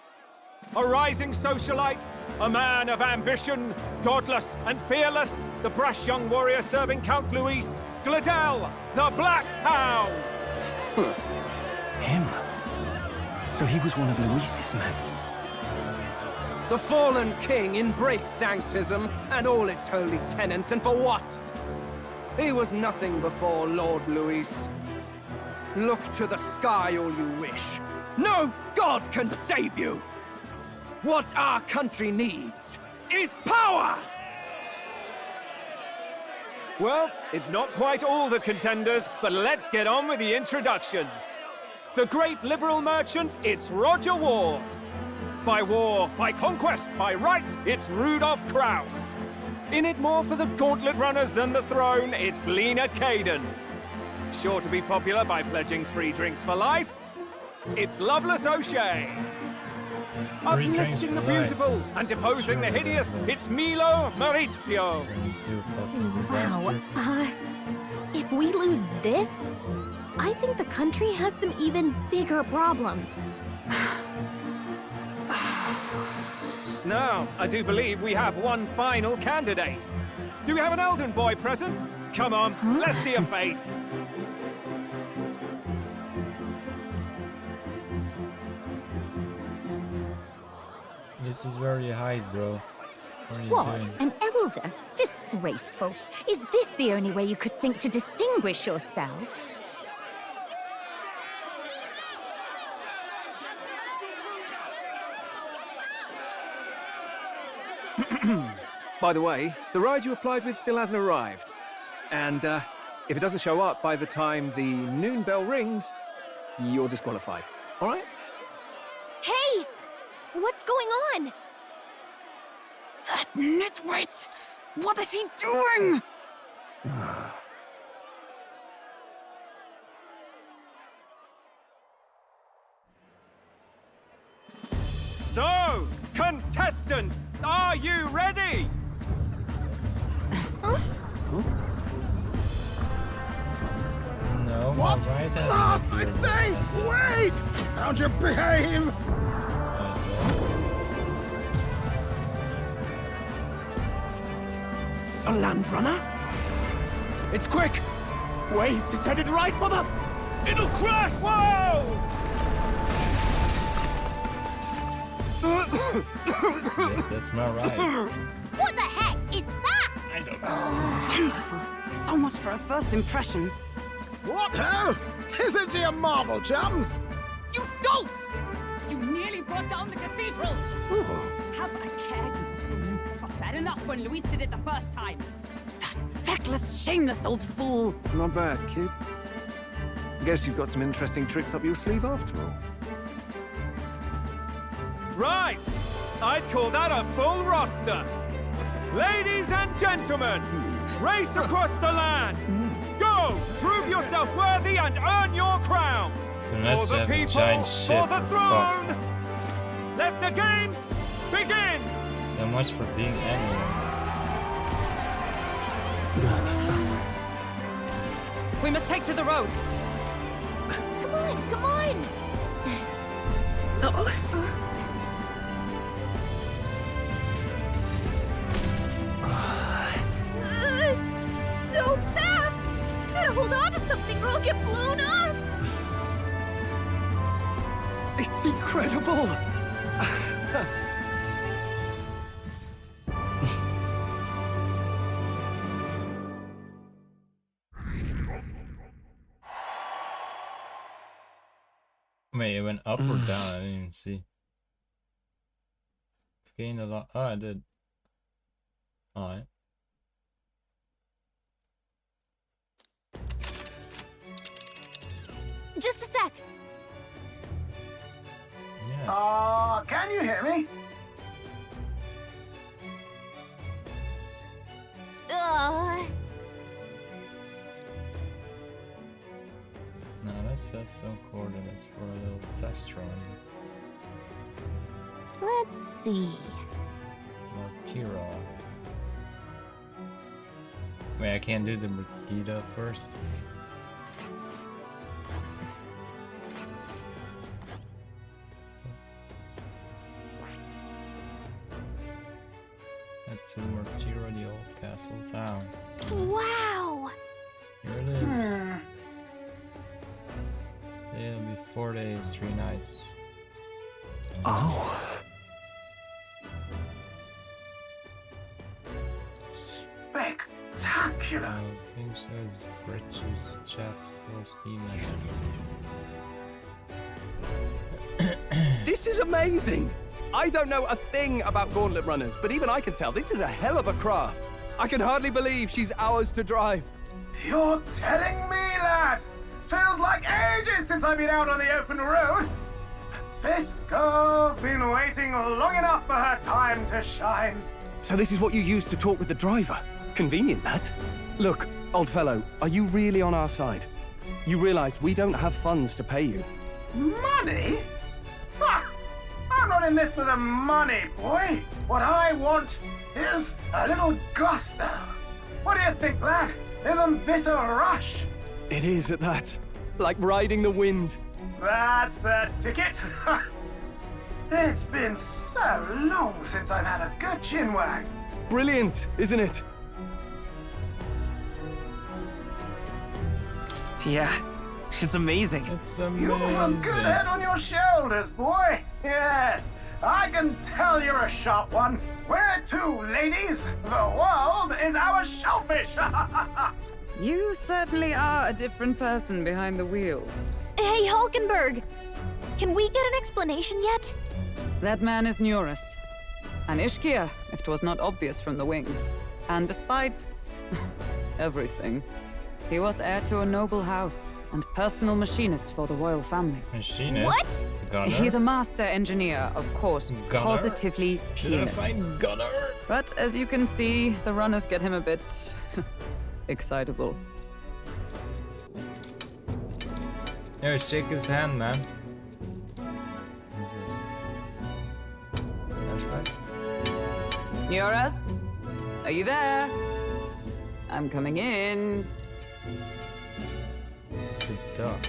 A rising socialite, a man of ambition, godless and fearless, the brash young warrior serving Count Luis, Gladel, the Black Hound. Him? So he was one of Luis's men. The fallen king embraced sanctism and all its holy tenets, and for what? He was nothing before Lord Luis. Look to the sky all you wish. No god can save you! What our country needs is power! Well, it's not quite all the contenders, but let's get on with the introductions. The great liberal merchant, it's Roger Ward. By war, by conquest, by right, it's Rudolph Kraus. In it more for the gauntlet runners than the throne, it's Lena Caden. Sure to be popular by pledging free drinks for life, it's Loveless O'Shea. Uplifting the beautiful and deposing the hideous, it's Milo Maurizio. Wow. If we lose this, I think the country has some even bigger problems. Now, I do believe we have one final candidate. Do we have an Elden boy present? Come on, let's see a face. This is where you hide, bro. What are you What? doing? An elder? Disgraceful. Is this the only way you could think to distinguish yourself? By the way, the ride you applied with still hasn't arrived. And if it doesn't show up by the time the noon bell rings, you're disqualified. All right? Hey! What's going on? That nitwit! What is he doing? So, contestants, are you ready? No, What? my right hand Last is I here. say! That's it. Wait! Found your behave! That's it. A land runner? It's quick! Wait, it's headed right for them! It'll crash! Whoa! Yes, that's my right. What the heck is that? I don't know. Oh, wonderful. So much for a first impression. What hell? Isn't he a marvel, chums? You dolt! You nearly brought down the cathedral! Have a care, you buffoon. 'Twas bad enough when Luis did it the first time. That feckless, shameless old fool! Not bad, kid. Guess you've got some interesting tricks up your sleeve after all. Right! I'd call that a full roster. Ladies and gentlemen, race across the land. Go! Prove yourself worthy and earn your crown. So unless For you the have a people, giant for ship, the we're throne. fucked. Let the games begin. So much for being anyone. We must take to the road! Come on, come on! So fast! Gotta hold on to something or I'll get blown up! It's incredible! Wait, it went up or down? I didn't even see. Gained a lot. Oh, I did. Alright. Just a sec. Yes. Can you hear me? No, let's have some coordinates for a little test run. Let's see. Mortira. Wait, I can't do the Brigida first? Head to Mortira, the old castle town. Wow! Here it is. So it'll be 4 days, 3 nights. Oh. Spectacular! King says bridges, chaps, or steam. This is amazing! I don't know a thing about gauntlet runners, but even I can tell this is a hell of a craft. I can hardly believe she's ours to drive. You're telling me, lad? Feels like ages since I've been out on the open road. This girl's been waiting long enough for her time to shine. So this is what you use to talk with the driver? Convenient, that. Look, old fellow, are you really on our side? You realize we don't have funds to pay you. Money? Ha! I'm not in this for the money, boy. What I want is a little gusto. What do you think, lad? Isn't this a rush? It is at that. Like riding the wind. That's the ticket. It's been so long since I've had a good chinwag. Brilliant, isn't it? Yeah, it's amazing. It's You've a good head on your shoulders, boy. Yes, I can tell you're a sharp one. Where to, ladies? The world is our shellfish. You certainly are a different person behind the wheel. Hey, Hulkenberg! Can we get an explanation yet? That man is Neurus. An Ishkia, if 'twas not obvious from the wings. And despite everything, he was heir to a noble house and personal machinist for the royal family. Machinist? What? Gunner? He's a master engineer, of course, Gunner? positively Did I peerless. find Gunner? But as you can see, the runners get him a bit excitable. Here, shake his hand, man. Neurus? Are you there? I'm coming in. It's a duck.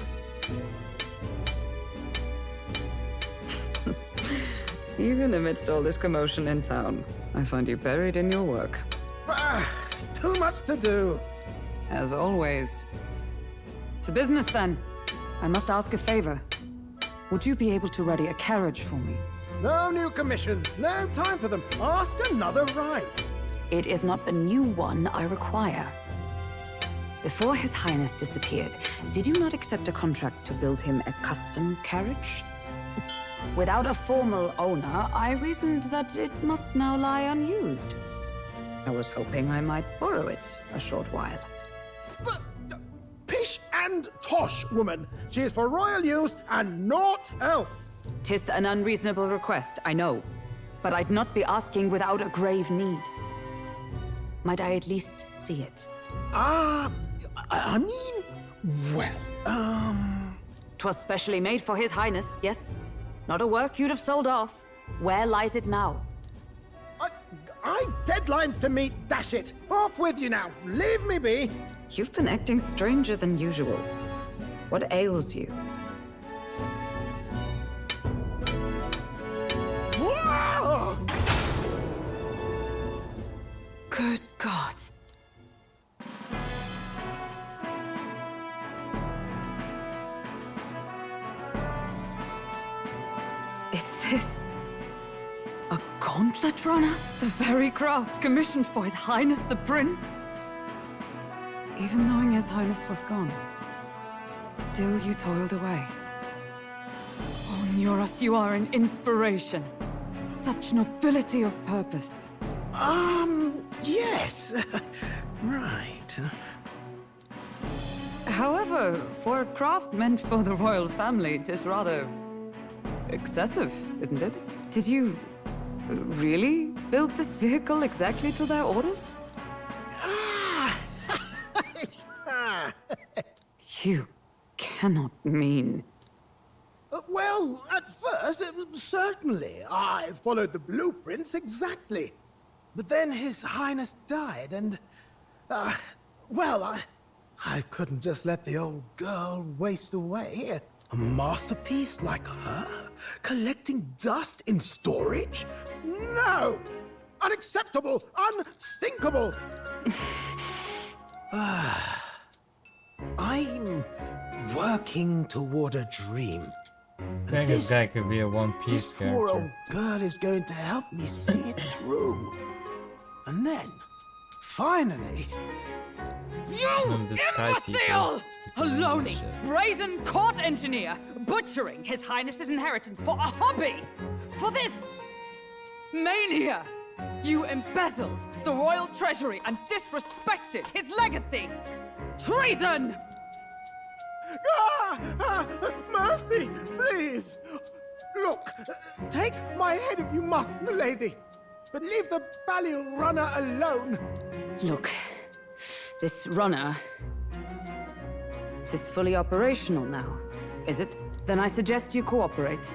Even amidst all this commotion in town, I find you buried in your work. Too much to do. As always. To business, then. I must ask a favor. Would you be able to ready a carriage for me? No new commissions. No time for them. Ask another right. It is not a new one I require. Before His Highness disappeared, did you not accept a contract to build him a custom carriage? Without a formal owner, I reasoned that it must now lie unused. I was hoping I might borrow it a short while. Pish and tosh, woman. She is for royal use and naught else. 'Tis an unreasonable request, I know. But I'd not be asking without a grave need. Might I at least see it? I mean, well, 'Twas specially made for His Highness, yes? Not a work you'd have sold off. Where lies it now? I've deadlines to meet, dash it. Off with you now. Leave me be. You've been acting stranger than usual. What ails you? Whoa! Good God. Is this a gauntlet runner? The very craft commissioned for His Highness the Prince? Even knowing His Highness was gone, still you toiled away. Muras, you are an inspiration. Such nobility of purpose. Yes. Right. However, for a craft meant for the royal family, it is rather excessive, isn't it? Did you really build this vehicle exactly to their orders? You cannot mean... Well, at first, certainly. I followed the blueprints exactly. But then His Highness died, and... well, I couldn't just let the old girl waste away. A masterpiece like her? Collecting dust in storage? No! Unacceptable! Unthinkable! I'm working toward a dream. I think this guy could be a One Piece character. Poor old girl is going to help me see it through. And then, finally... You imbecile! A lonely, brazen court engineer, butchering His Highness's inheritance for a hobby! For this... mania! You embezzled the royal treasury and disrespected his legacy! Treason! Mercy, please! Look, take my head if you must, milady. But leave the Balliol runner alone. Look, this runner... it is fully operational now, is it? Then I suggest you cooperate.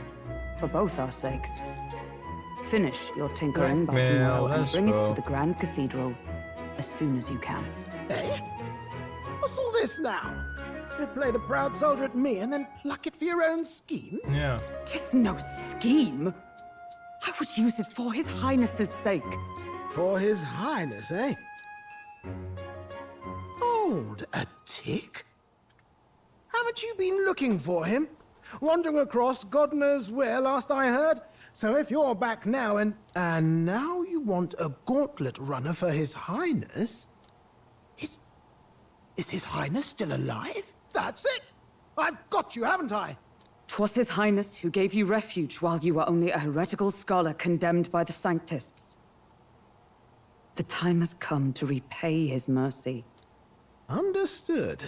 For both our sakes. Finish your tinkering by tomorrow and bring it to the Grand Cathedral as soon as you can. Eh? What's all this now? You play the proud soldier at me and then pluck it for your own schemes? Yeah. 'Tis no scheme. I would use it for His Highness's sake. For His Highness, eh? Hold a tick. Haven't you been looking for him? Wandering across God knows where, last I heard. So if you're back now and now you want a gauntlet runner for His Highness... Is His Highness still alive? That's it! I've got you, haven't I? 'Twas His Highness who gave you refuge while you were only a heretical scholar condemned by the Sanctists. The time has come to repay his mercy. Understood.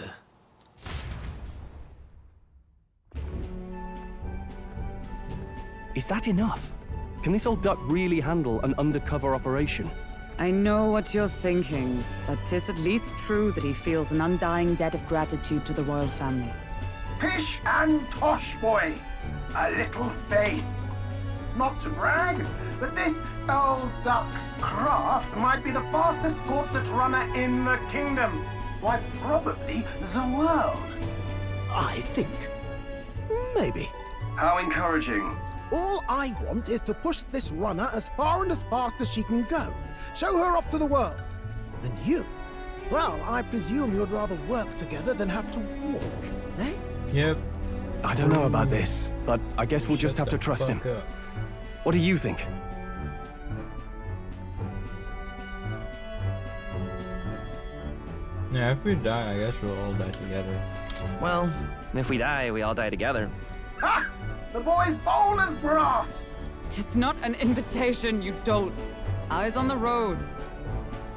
Is that enough? Can this old duck really handle an undercover operation? I know what you're thinking, but 'tis at least true that he feels an undying debt of gratitude to the royal family. Pish and tosh, boy. A little faith. Not to brag, but this old duck's craft might be the fastest gauntlet runner in the kingdom. Why, probably the world. I think. Maybe. How encouraging. All I want is to push this runner as far and as fast as she can go. Show her off to the world. And you? Well, I presume you'd rather work together than have to walk, eh? Yep. I don't know about this, but I guess we'll just have to trust him. What do you think? Yeah, if we die, I guess we'll all die together. Well, if we die, we all die together. Ha! The boy's bold as brass! 'Tis not an invitation, you dolt. Eyes on the road.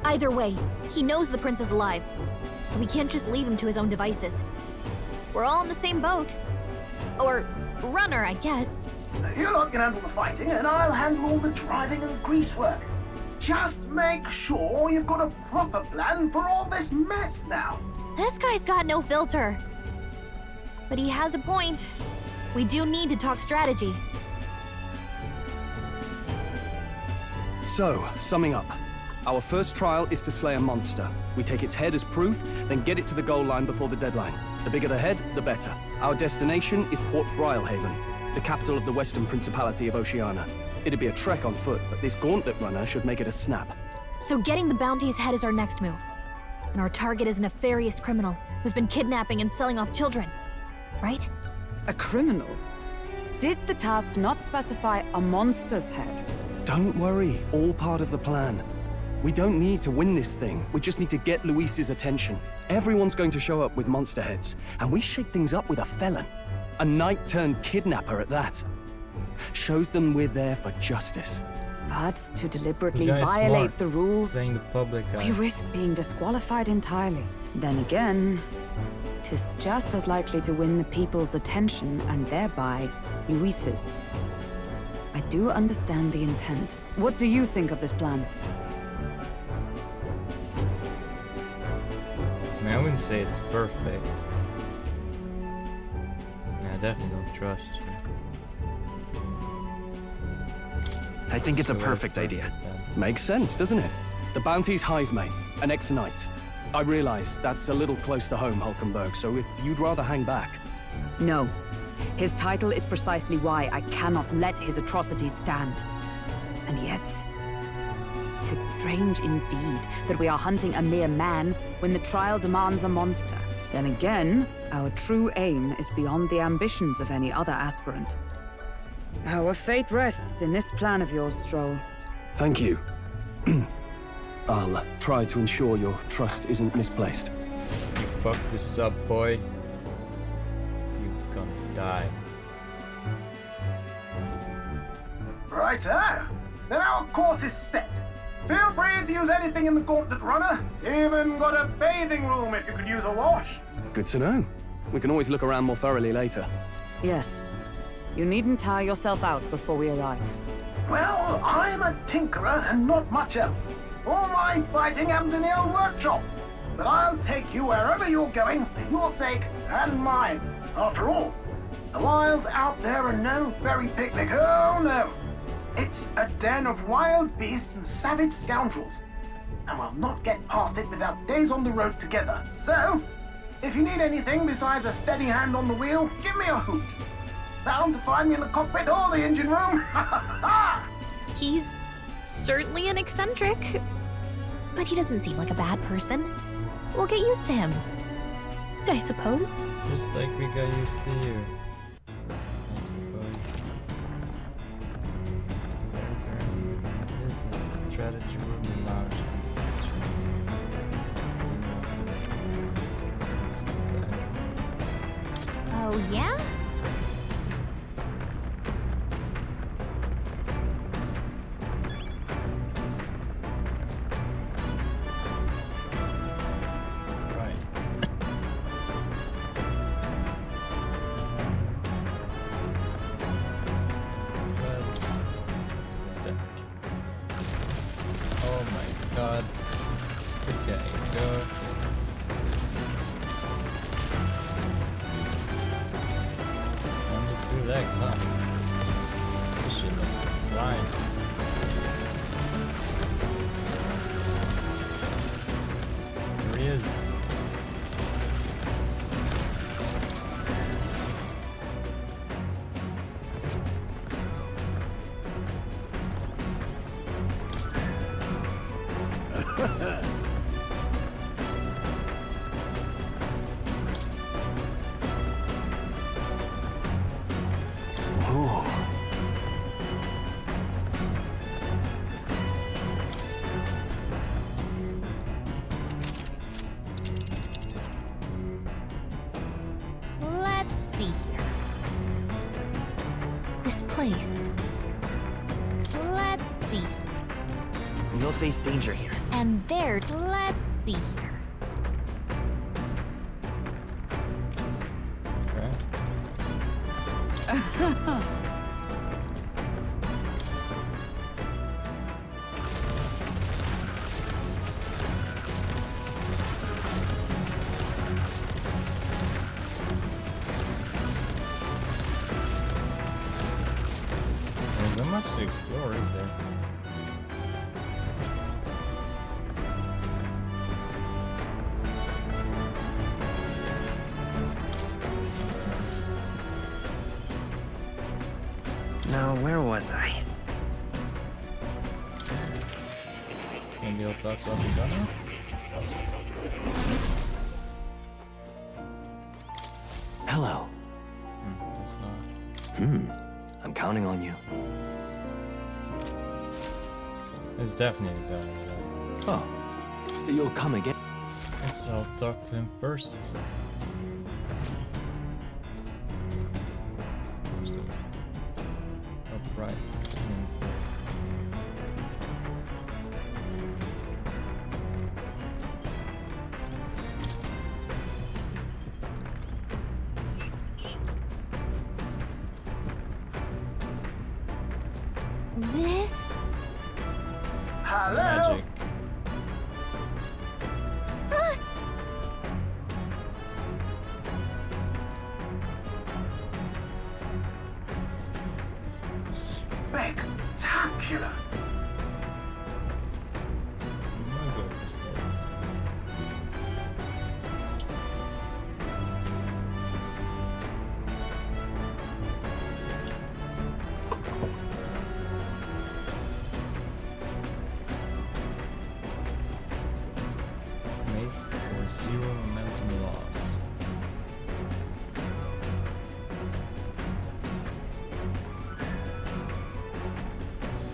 Either way, he knows the prince is alive, so we can't just leave him to his own devices. We're all in the same boat. Or runner, I guess. You lot can handle the fighting, and I'll handle all the driving and greasework. Just make sure you've got a proper plan for all this mess now. This guy's got no filter. But he has a point. We do need to talk strategy. So, summing up. Our first trial is to slay a monster. We take its head as proof, then get it to the goal line before the deadline. The bigger the head, the better. Our destination is Port Brilehaven, the capital of the Western Principality of Oceania. It'd be a trek on foot, but this gauntlet runner should make it a snap. So getting the bounty's head is our next move. And our target is a nefarious criminal who's been kidnapping and selling off children. Right? A criminal? Did the task not specify a monster's head? Don't worry, all part of the plan. We don't need to win this thing. We just need to get Luis's attention. Everyone's going to show up with monster heads, and we shake things up with a felon. A knight-turned-kidnapper at that. Shows them we're there for justice. But to deliberately This guy's violate smart. the rules, Playing the public we eye. risk being disqualified entirely. Then again, 'tis just as likely to win the people's attention and thereby Luis's. I do understand the intent. What do you think of this plan? I mean, I wouldn't say it's perfect. I definitely don't trust you. I think it's a perfect idea. Makes sense, doesn't it? The bounty's Heismay, an ex-knight. I realize that's a little close to home, Hulkenberg, so if you'd rather hang back... No. His title is precisely why I cannot let his atrocities stand. And yet, 'tis strange indeed that we are hunting a mere man when the trial demands a monster. Then again, our true aim is beyond the ambitions of any other aspirant. Our fate rests in this plan of yours, Stroll. Thank you. I'll try to ensure your trust isn't misplaced. You fucked this up, boy. You're gonna die. Righto. Then our course is set. Feel free to use anything in the Gauntlet Runner. Even got a bathing room if you could use a wash. Good to know. We can always look around more thoroughly later. Yes. You needn't tire yourself out before we arrive. Well, I'm a tinkerer and not much else. All my fighting happens in the old workshop. But I'll take you wherever you're going for your sake and mine. After all, the wilds out there are no berry picnic. Oh no. It's a den of wild beasts and savage scoundrels. And we'll not get past it without days on the road together. So, if you need anything besides a steady hand on the wheel, give me a hoot. Bound to find me in the cockpit or the engine room. He's certainly an eccentric, but he doesn't seem like a bad person. We'll get used to him, I suppose. Just like we got used to you. I suppose. Those are business strategy room and lounge. Oh, yeah? Let's see here. This place. Let's see. You'll face danger here. And there, let's see here. There's not much to explore, is there? Now, where was I? Maybe I'll talk about the gunner? Hello. I'm counting on you. It's definitely a gunner. Oh, you'll come again. Guess I'll talk to him first. Hello? Magic. Spectacular. Made for 0 momentum loss.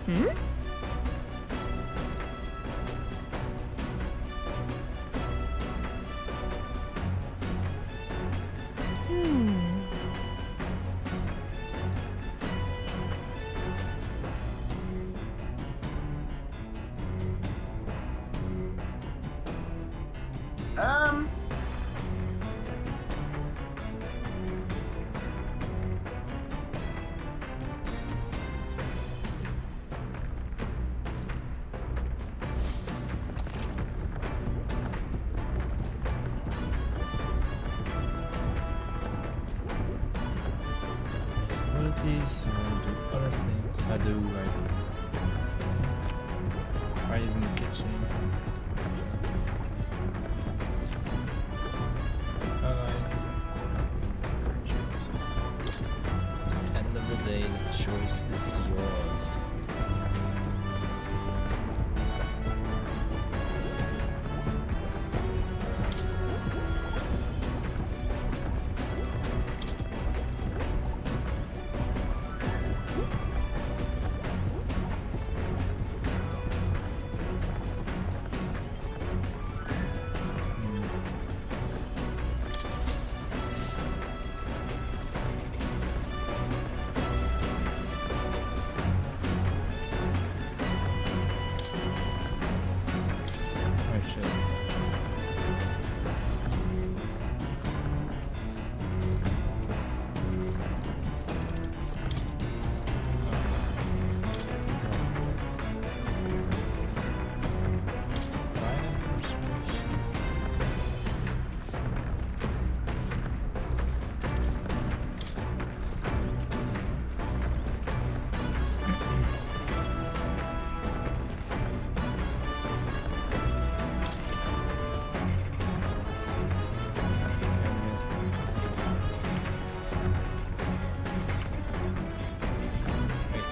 Hmm? Abilities, I want to do other things. I do like fries in the kitchen. End of the day, the choice is yours.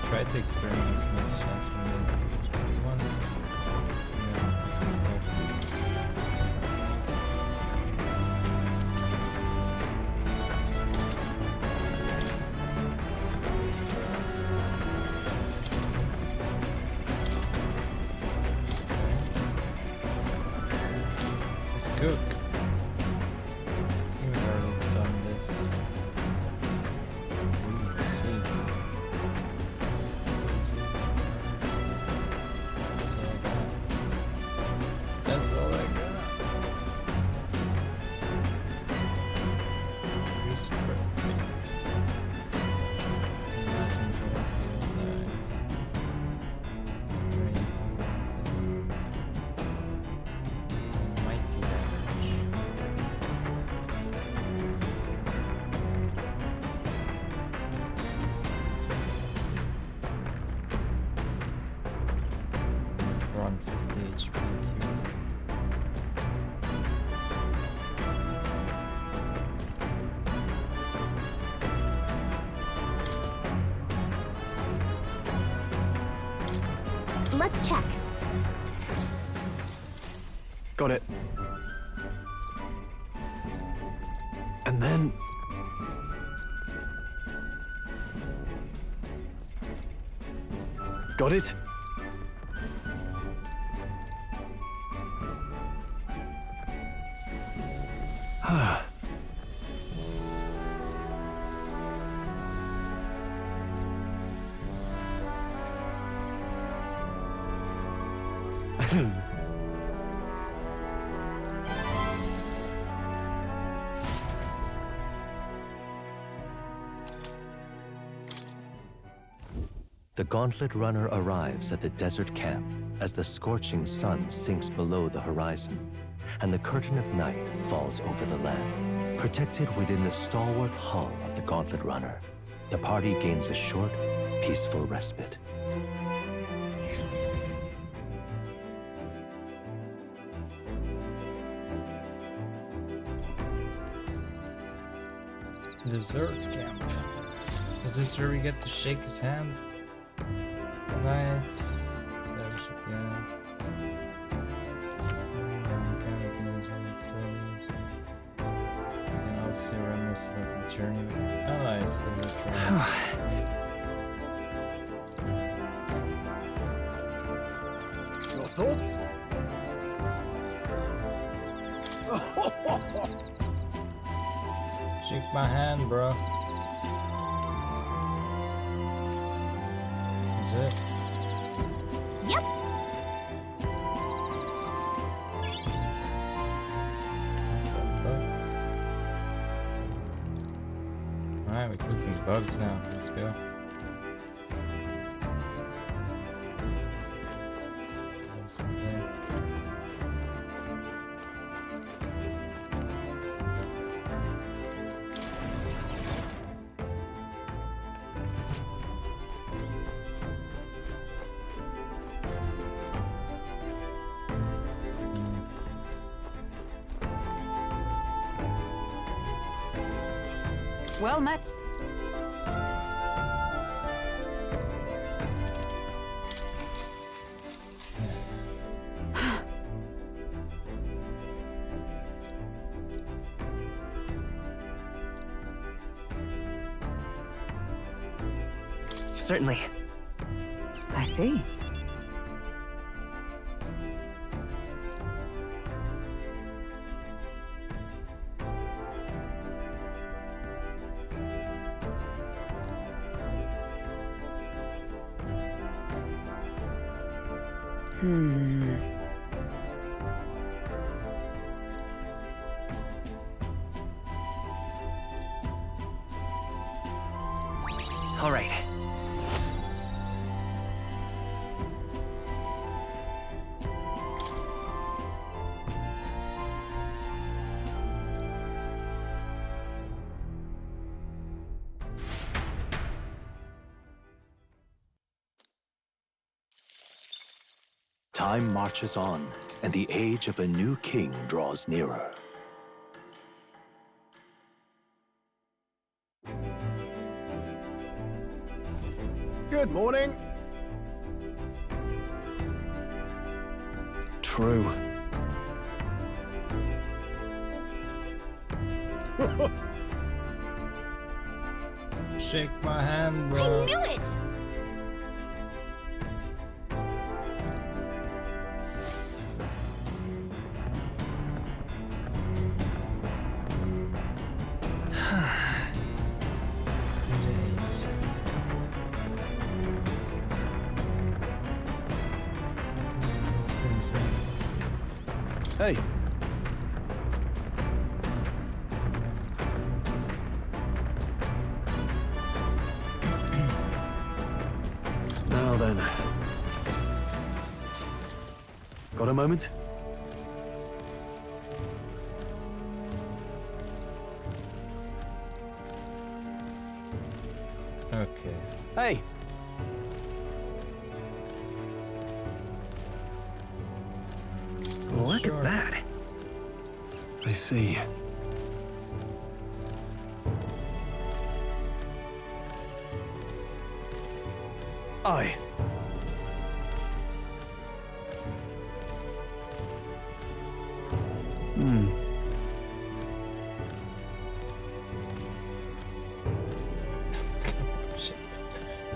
Try to experiment as much as once. Let's cook. I think we've already done this. Ooh, let's see. That's all I got. Here's perfect. Imagine Battlefield 9. Mighty damage. We're on 50 HP here. Let's check. Got it. And then... Got it? The Gauntlet Runner arrives at the desert camp. as the scorching sun sinks below the horizon and the curtain of night falls over the land. Protected within the stalwart hull of the Gauntlet Runner, the party gains a short, peaceful respite. Dessert camp. Is this where we get to shake his hand? Right. Yeah. And also reminiscent of the journey with allies. Your thoughts? Shake my hand, bro. Is it? Yep. Alright, we're cooking bugs now. Let's go. Well met. Certainly. I see. All right. Time marches on, and the age of a new king draws nearer. Good morning. True. Shake my hand, bro. I knew it! Hey. Now then. Got a moment? Okay. Hey. Look at that. I see. Aye. Shit.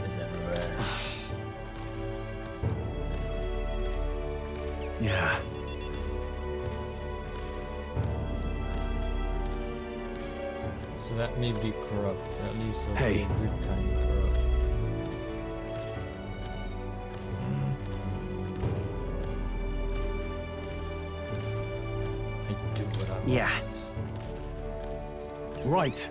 It's everywhere. Yeah. So that may be corrupt. At least it'll Hey. be a good kind of corrupt. I do what I Yeah. must. Right.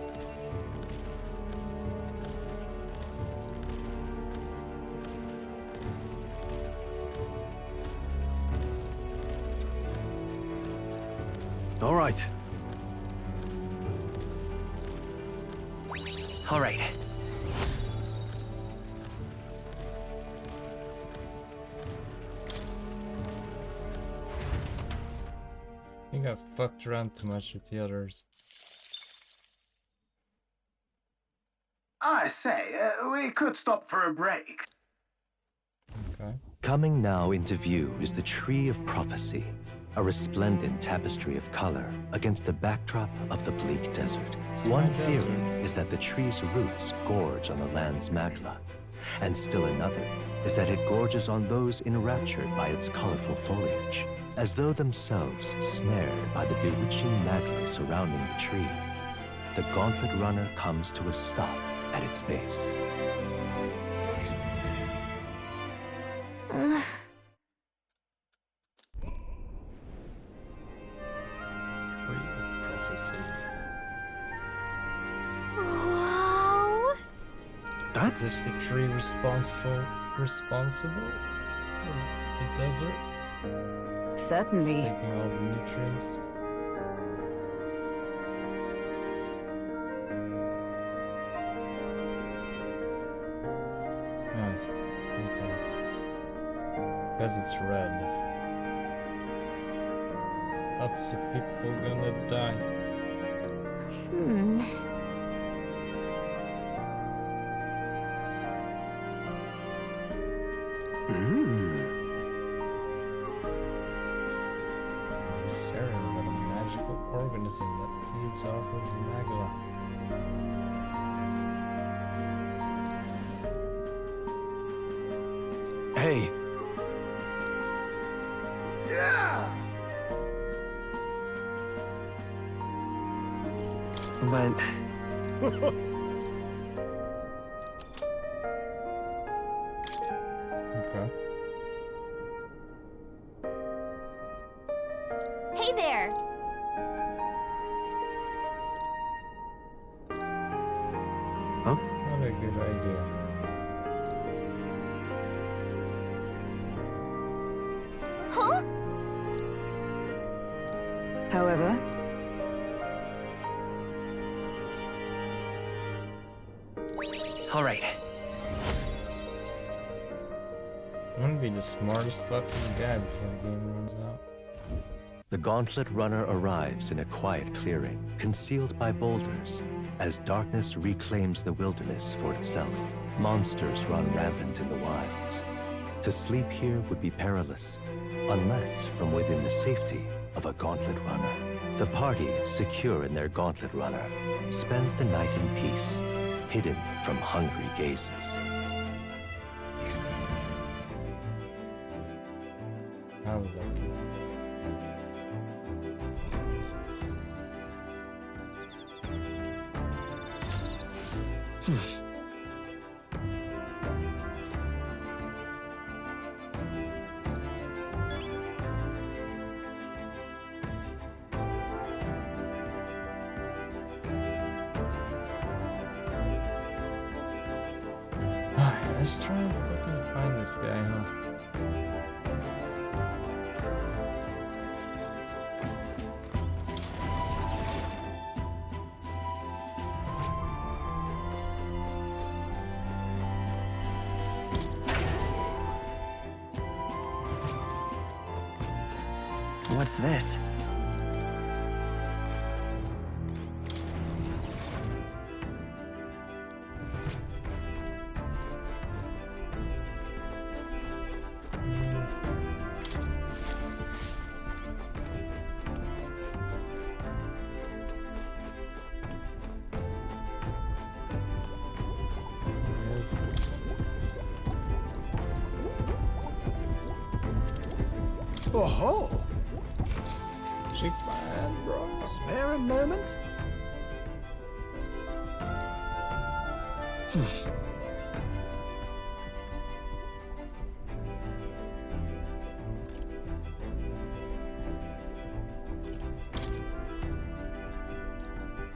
All right. All right. I think I fucked around too much with the others. I say, we could stop for a break. Okay. Coming now into view is the Tree of Prophecy, a resplendent tapestry of color against the backdrop of the bleak desert. One theory is that the tree's roots gorge on the land's magla, and still another is that it gorges on those enraptured by its colorful foliage, as though themselves snared by the bewitching magla surrounding the tree. The Gauntlet Runner comes to a stop at its base. Wow. Is this the tree responsible for the desert? Certainly. It's taking all the nutrients. Right. Okay. Because it's red. Lots of people gonna die. Sarin, but a magical organism that feeds off of magla. Hey. Yeah. But okay. Hey there! Huh? What a good idea. Huh? However, all right. I'm gonna be the smartest fucking guy before the game runs out. The Gauntlet Runner arrives in a quiet clearing, concealed by boulders. As darkness reclaims the wilderness for itself, monsters run rampant in the wilds. To sleep here would be perilous, unless from within the safety of a Gauntlet Runner. The party, secure in their Gauntlet Runner, spends the night in peace, hidden from hungry gazes. How was that? Let's try and fucking find this guy, huh? What's this? Oh-ho! Shake my hand, bro. Spare a moment?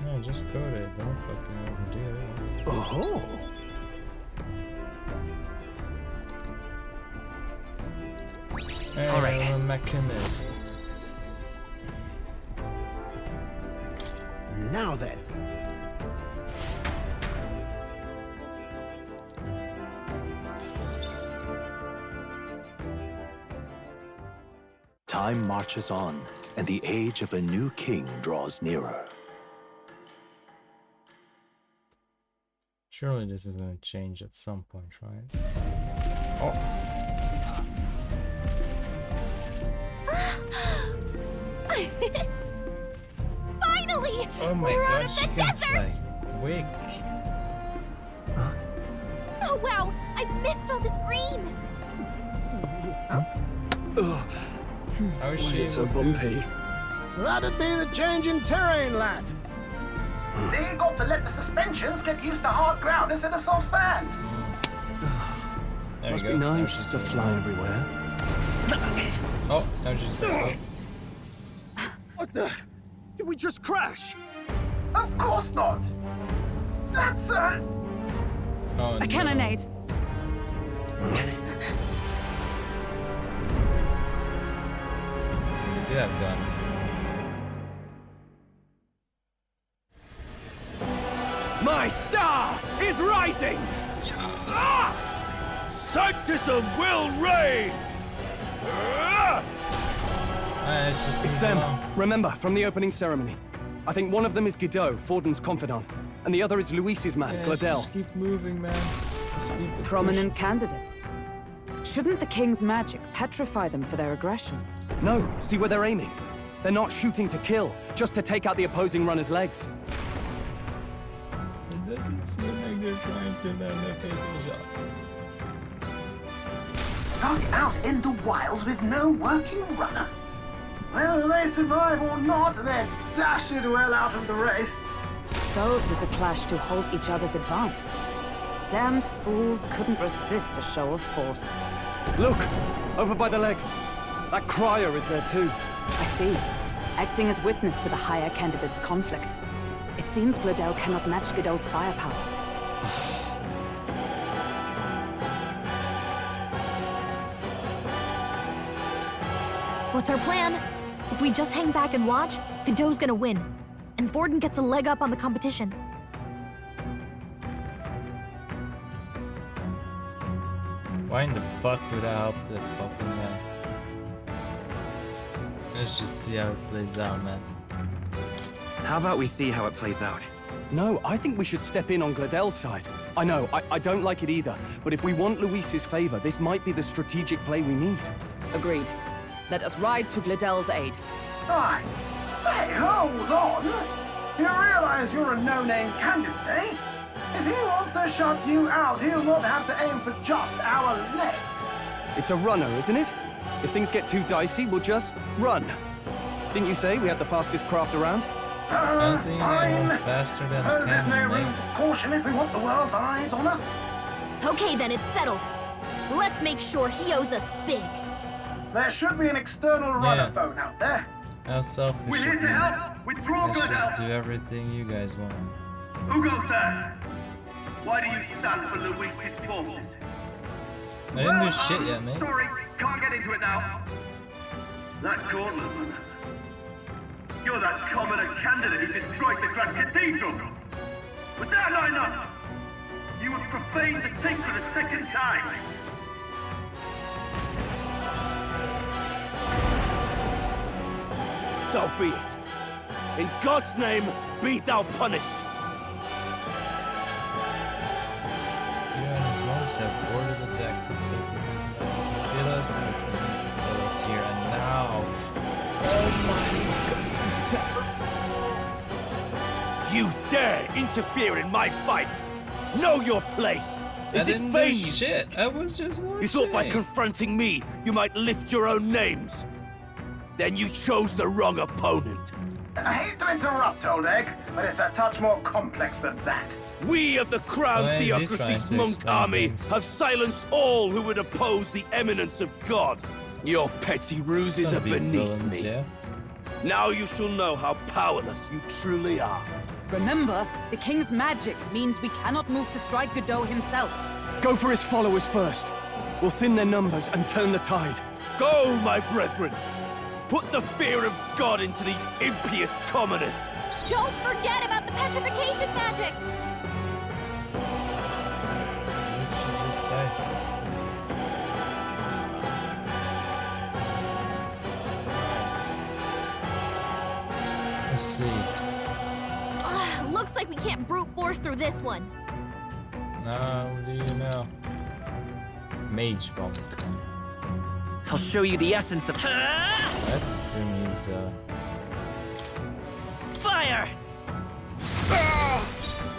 No, just code it. Don't fucking overdo it. Oh-ho! Hey, all right. I'm a mechanist. Now then. Time marches on, and the age of a new king draws nearer. Surely this is gonna change at some point, right? Oh. Finally! Oh my We're God, out of the desert! Quick. Oh wow! I missed all this green! How is Why is she it so able to do bumpy? That'd be the change in terrain, lad. See, got to let the suspensions get used to hard ground instead of soft sand. There Must you be go. Now nice she's to doing fly it. everywhere. Oh, now she's back. What the? Did we just crash? Of course not. That's Oh, A no. cannonade! You have guns. My star is rising! Sanctism will reign! It's them. Remember, from the opening ceremony. I think one of them is Guido, Forden's confidant, and the other is Luis's man, Yeah, Gladel. just keep moving, man. Just keep Prominent candidates. Shouldn't the king's magic petrify them for their aggression? No, see where they're aiming. They're not shooting to kill, just to take out the opposing runner's legs. It doesn't seem like they're trying to land their fatal shot. stuck out in the wilds with no working runner. Whether they survive or not, they're dashed well out of the race. So 'tis a clash to halt each other's advance. Damned fools couldn't resist a show of force. Look! Over by the legs. That crier is there too. I see. Acting as witness to the higher candidate's conflict. It seems Gladel cannot match Godot's firepower. What's our plan? If we just hang back and watch, Godot's gonna win. And Forden gets a leg up on the competition. Why in the fuck would I help the fucking guy? Let's just see how it plays out, man. How about we see how it plays out? No, I think we should step in on Gladel's side. I know, I don't like it either, but if we want Luis's favor, this might be the strategic play we need. Agreed. Let us ride to Gladel's aid. I say, hold on. You realize you're a no-name candidate, eh? If he wants to shut you out, he'll not have to aim for just our legs. It's a runner, isn't it? If things get too dicey, we'll just run. Didn't you say we had the fastest craft around? Fine. Faster than Suppose there's no room for caution if we want the world's eyes on us. Okay, then, it's settled. Let's make sure he owes us big. There should be an external runner phone out there. How selfish. We're here is to it? help. Withdraw, Let's just Gladel. do everything you guys want. Who goes there? Why do you stand for Luis's forces? I didn't do shit yet, man. Sorry, can't get into it now. That gauntlet runner. You're that commoner candidate who destroyed the Grand Cathedral. Was that not enough? You would profane the sacred a second time. So be it. In God's name, be thou punished. You and his monks have boarded the deck from safety. Kill us, it's going to kill us here and now. You dare interfere in my fight? Know your place. Is it fame you shit. seek? I was just You thought by watching. confronting me, you might lift your own names. Then you chose the wrong opponent. I hate to interrupt, old egg, but it's a touch more complex than that. We of the Crown Why is he Theocracy's trying to monk explain army things? have silenced all who would oppose the eminence of God. Your petty ruses are Some big beneath villains, me. yeah? Now you shall know how powerless you truly are. Remember, the king's magic means we cannot move to strike Godot himself. Go for his followers first. We'll thin their numbers and turn the tide. Go, my brethren! Put the fear of God into these impious commoners! Don't forget about the petrification magic! Let's see. Looks like we can't brute force through this one. Now, what do you know? Mage bomb. I'll show you the essence of. Let's assume he's Fire!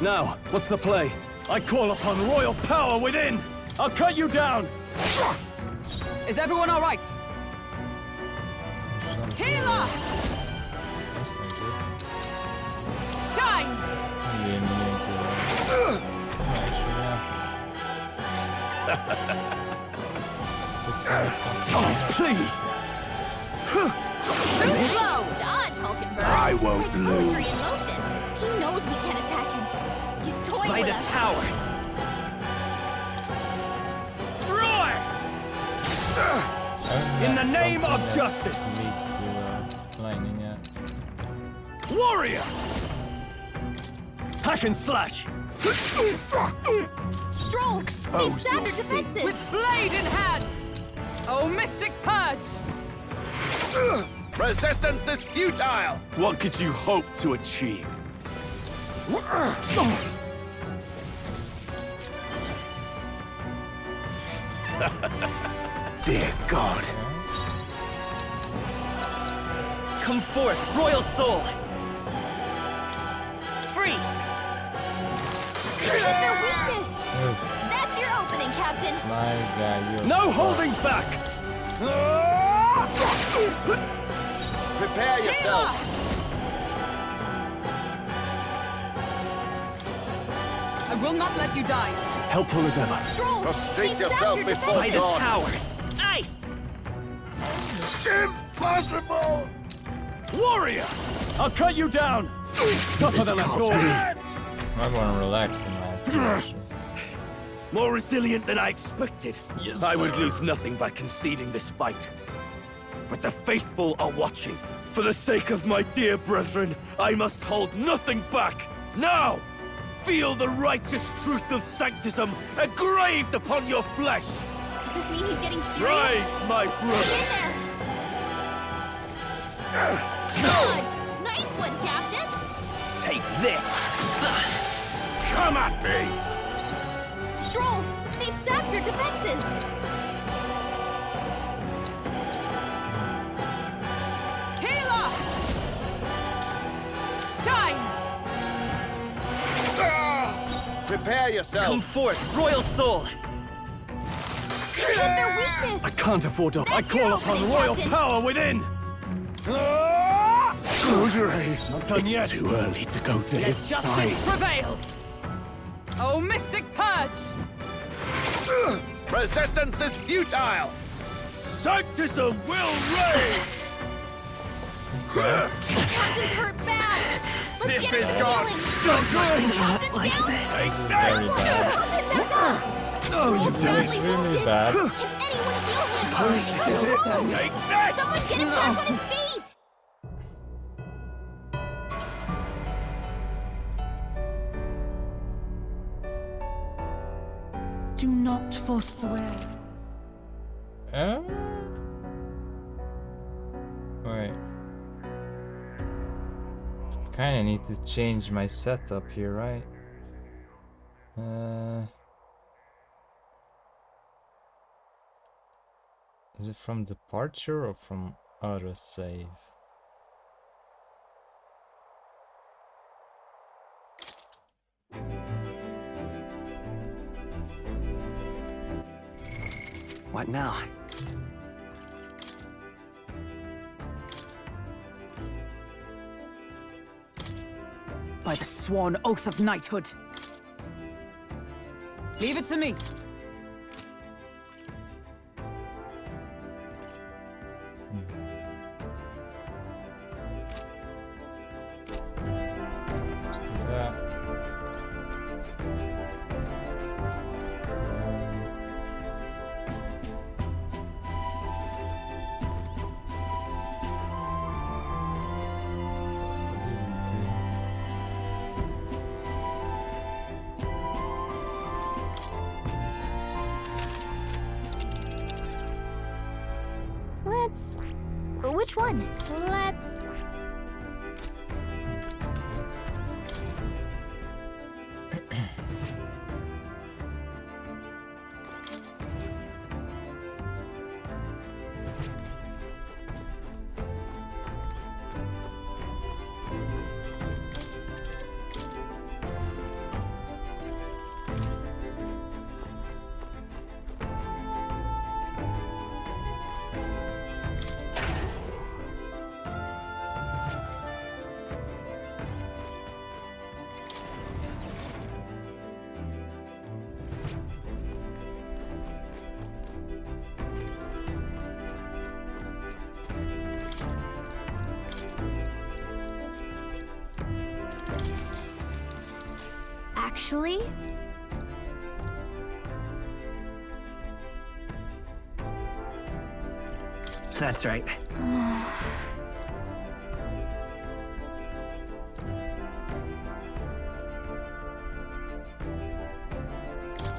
Now, what's the play? I call upon royal power within! I'll cut you down! Is everyone all right? Healer! Shine! Oh, please! Too slow! Dodge, Hulkenberg! I won't lose. He knows we can't attack him. He's toying By with this us. power! Roar! In the name of justice! Lightning, yeah. Warrior! Hack and slash! Stroll! They've sapped their defenses! With blade in hand! Oh, mystic purge! Resistance is futile! What could you hope to achieve? Dear God. Come forth, royal soul! Freeze! Hit their weakness! That's your opening, Captain! My God, you're No holding back! Prepare yourself! I will not let you die. Helpful as ever. Stroll! Prostrate they've sapped yourself your before By this defenses. power! Ice! Impossible! Warrior! I'll cut you down! Tougher than I thought! I want to relax in my position. More resilient than I expected. Yes, I would sir. lose nothing by conceding this fight. But the faithful are watching. For the sake of my dear brethren, I must hold nothing back. Now! Feel the righteous truth of sanctism engraved upon your flesh! Does this mean he's getting serious? Rise, my brothers! Dodged! Nice one, Captain! Take this! Come at me! Stroll! They've sapped your defenses! Healer! Shine! Prepare yourself! Come forth, royal soul! Hit their weakness! I can't afford to. I That's your call upon opening, royal Captain. power within! Close your eyes. Not done It's yet. too early to go to Let his justice side. prevail! Oh, mystic purge! Resistance is futile! Sanctism will reign! Captain's hurt bad! Let's This get is him gone healing! so good! Captain down! Take Very that! bad. Captain back up! Oh, you've done Badly it! Really wounded. bad. Can anyone heal him? This is it! Take that! Someone get him back on his feet! Do not forswear. Wait. Kinda need to change my setup here, right? Is it from departure or from autosave? What now? By the sworn oath of knighthood. Leave it to me. let's... Which one? Let's... Actually... That's right.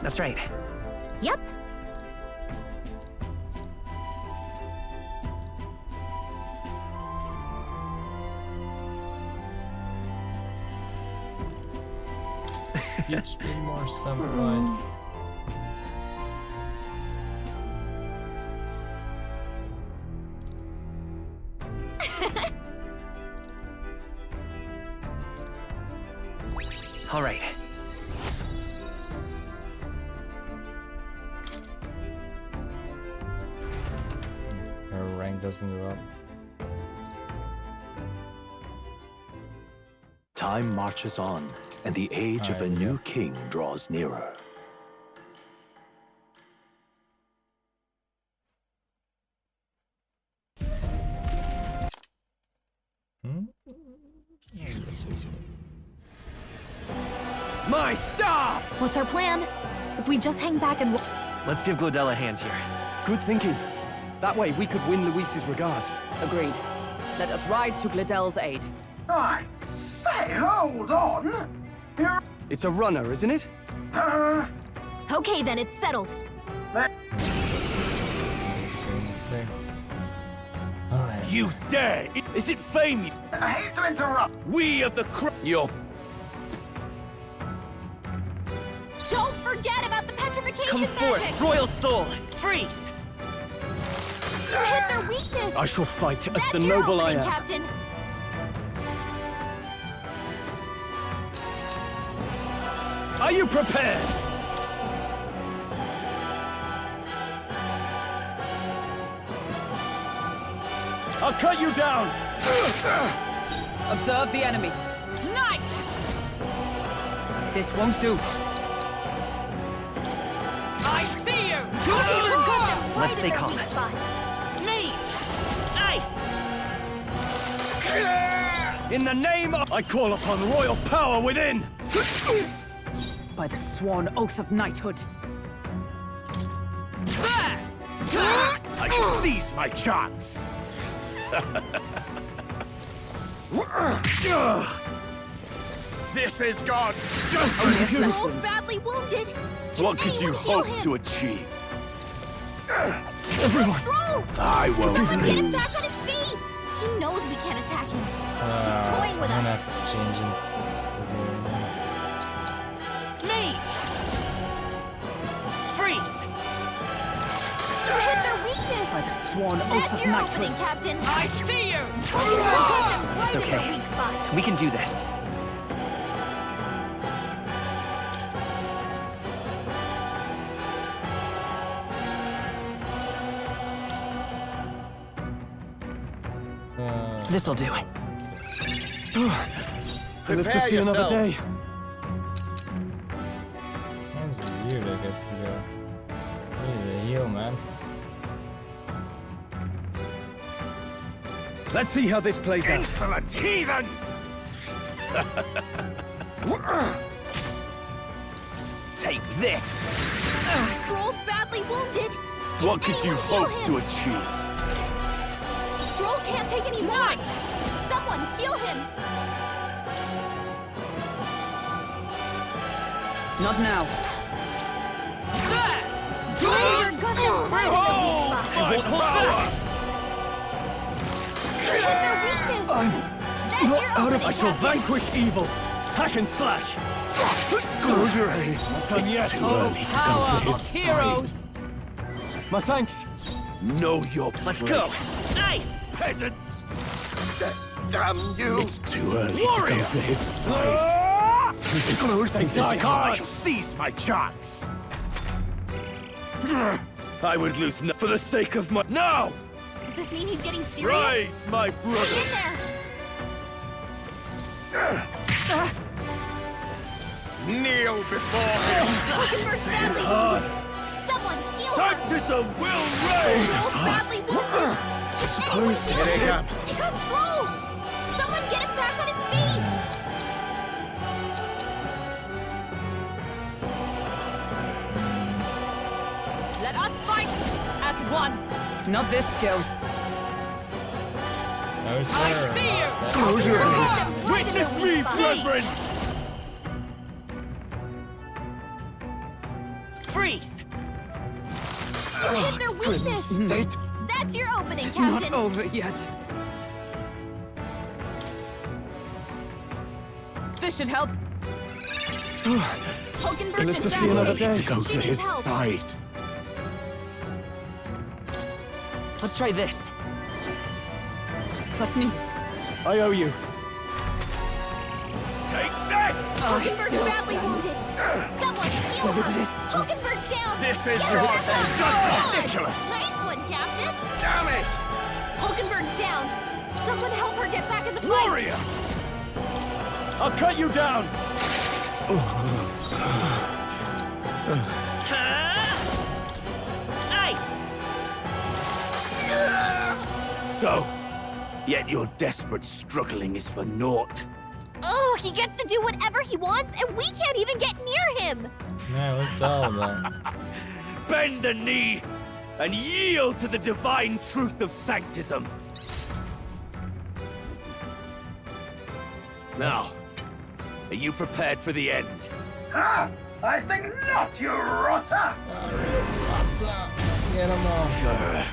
That's right. Yep. Teach me more something. All right. Her rank doesn't go up. Time marches on, and the age of a new king draws nearer. My star! What's our plan? If we just hang back and... Let's give Glodell a hand here. Good thinking. That way we could win Luis's regards. Agreed. Let us ride to Glodell's aid. I say, hold on. You're... It's a runner, isn't it? Okay, then, it's settled. You dare! Is it fame? I hate to interrupt. We of the You're... Don't forget about the petrification Come forth, magic! Royal Soul! Freeze! You hit their weakness! I shall fight as That's the your noble I opening, am. Captain. Are you prepared? I'll cut you down! Observe the enemy. Knight! This won't do. I see you! Let's stay calm. Meat! Ice! In the name of... I call upon royal power within! By the sworn oath of knighthood. I shall seize my chance! This is God! Soul's badly wounded. What could you anyone heal hope him? to achieve? Everyone! Stroll! I won't Someone get him back lose. on his feet! He knows we can't attack him. He's toying with I'm gonna us. have to change him. Meat! Freeze! You hit their weakness! By the sworn oath That's of your knighthood. opening, Captain! I see you! It's Right in their okay. weak spot. We can do this. This'll do it. I live to see another day. Sounds weird, I guess. Yeah. I need to heal, man. Let's see how this plays out. Insolent heathens! Take this! Stroll's badly wounded. What could you anyone heal hope him? to achieve? Stroll can't take any more! Someone heal him! Not now. You've got them right in their weak spot. My power! I shall vanquish evil. Hack and slash. Close your eyes. It's too early to go to his side. My thanks. Know your place. Let's go. Nice! Peasants! Damn you! It's too early to go to his side. Close They this die hard. I eyes. shall seize my chance. I would lose no for the sake of my... Now! Does this mean he's getting serious? Rise, my brother! Kneel before him! Hockenberg's badly wounded! Someone heal him! Sanctism will reign! Stroll's badly wounded! I suppose Anyone heal Here they him? come. They got Stroll! Someone get him back on his feet! Let us fight as one! Not this skill. No, sir. I see you! Close your eyes. Witness me, brethren! Freeze! You hit their weakness! State. That's your opening, It's Captain! not over yet. This should help. Hockenberg's Live to in see bad another shape. day. To go She to needs his help. side. Let's try this. Plus need. I owe you. Take this! Hockenberg's still badly wounded! Someone heal her! Hockenberg down! This is Get her your back up! just Come on. ridiculous! Nice one, Captain! Damn it! Hockenberg's down! Someone help her get back in the fight! Warrior! I'll cut you down! Nice! So, yet your desperate struggling is for naught. Oh, he gets to do whatever he wants, and we can't even get near him! Yeah, what's all about? Bend the knee and yield to the divine truth of sanctism. Now, are you prepared for the end? Ah, I think not, you rotter! Get him off.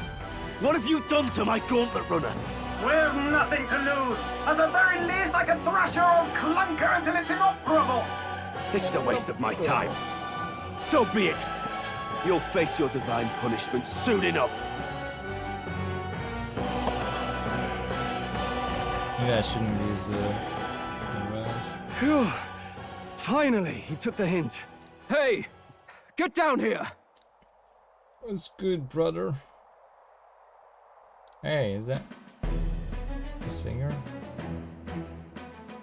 What have you done to my gauntlet runner? We've nothing to lose. At the very least, I can thrash your old clunker until it's inoperable. This is a waste of my time. So be it. You'll face your divine punishment soon enough. Maybe I shouldn't use the rest. Phew. Finally, he took the hint. Hey! Get down here! What's good, brother? Hey, is that the singer?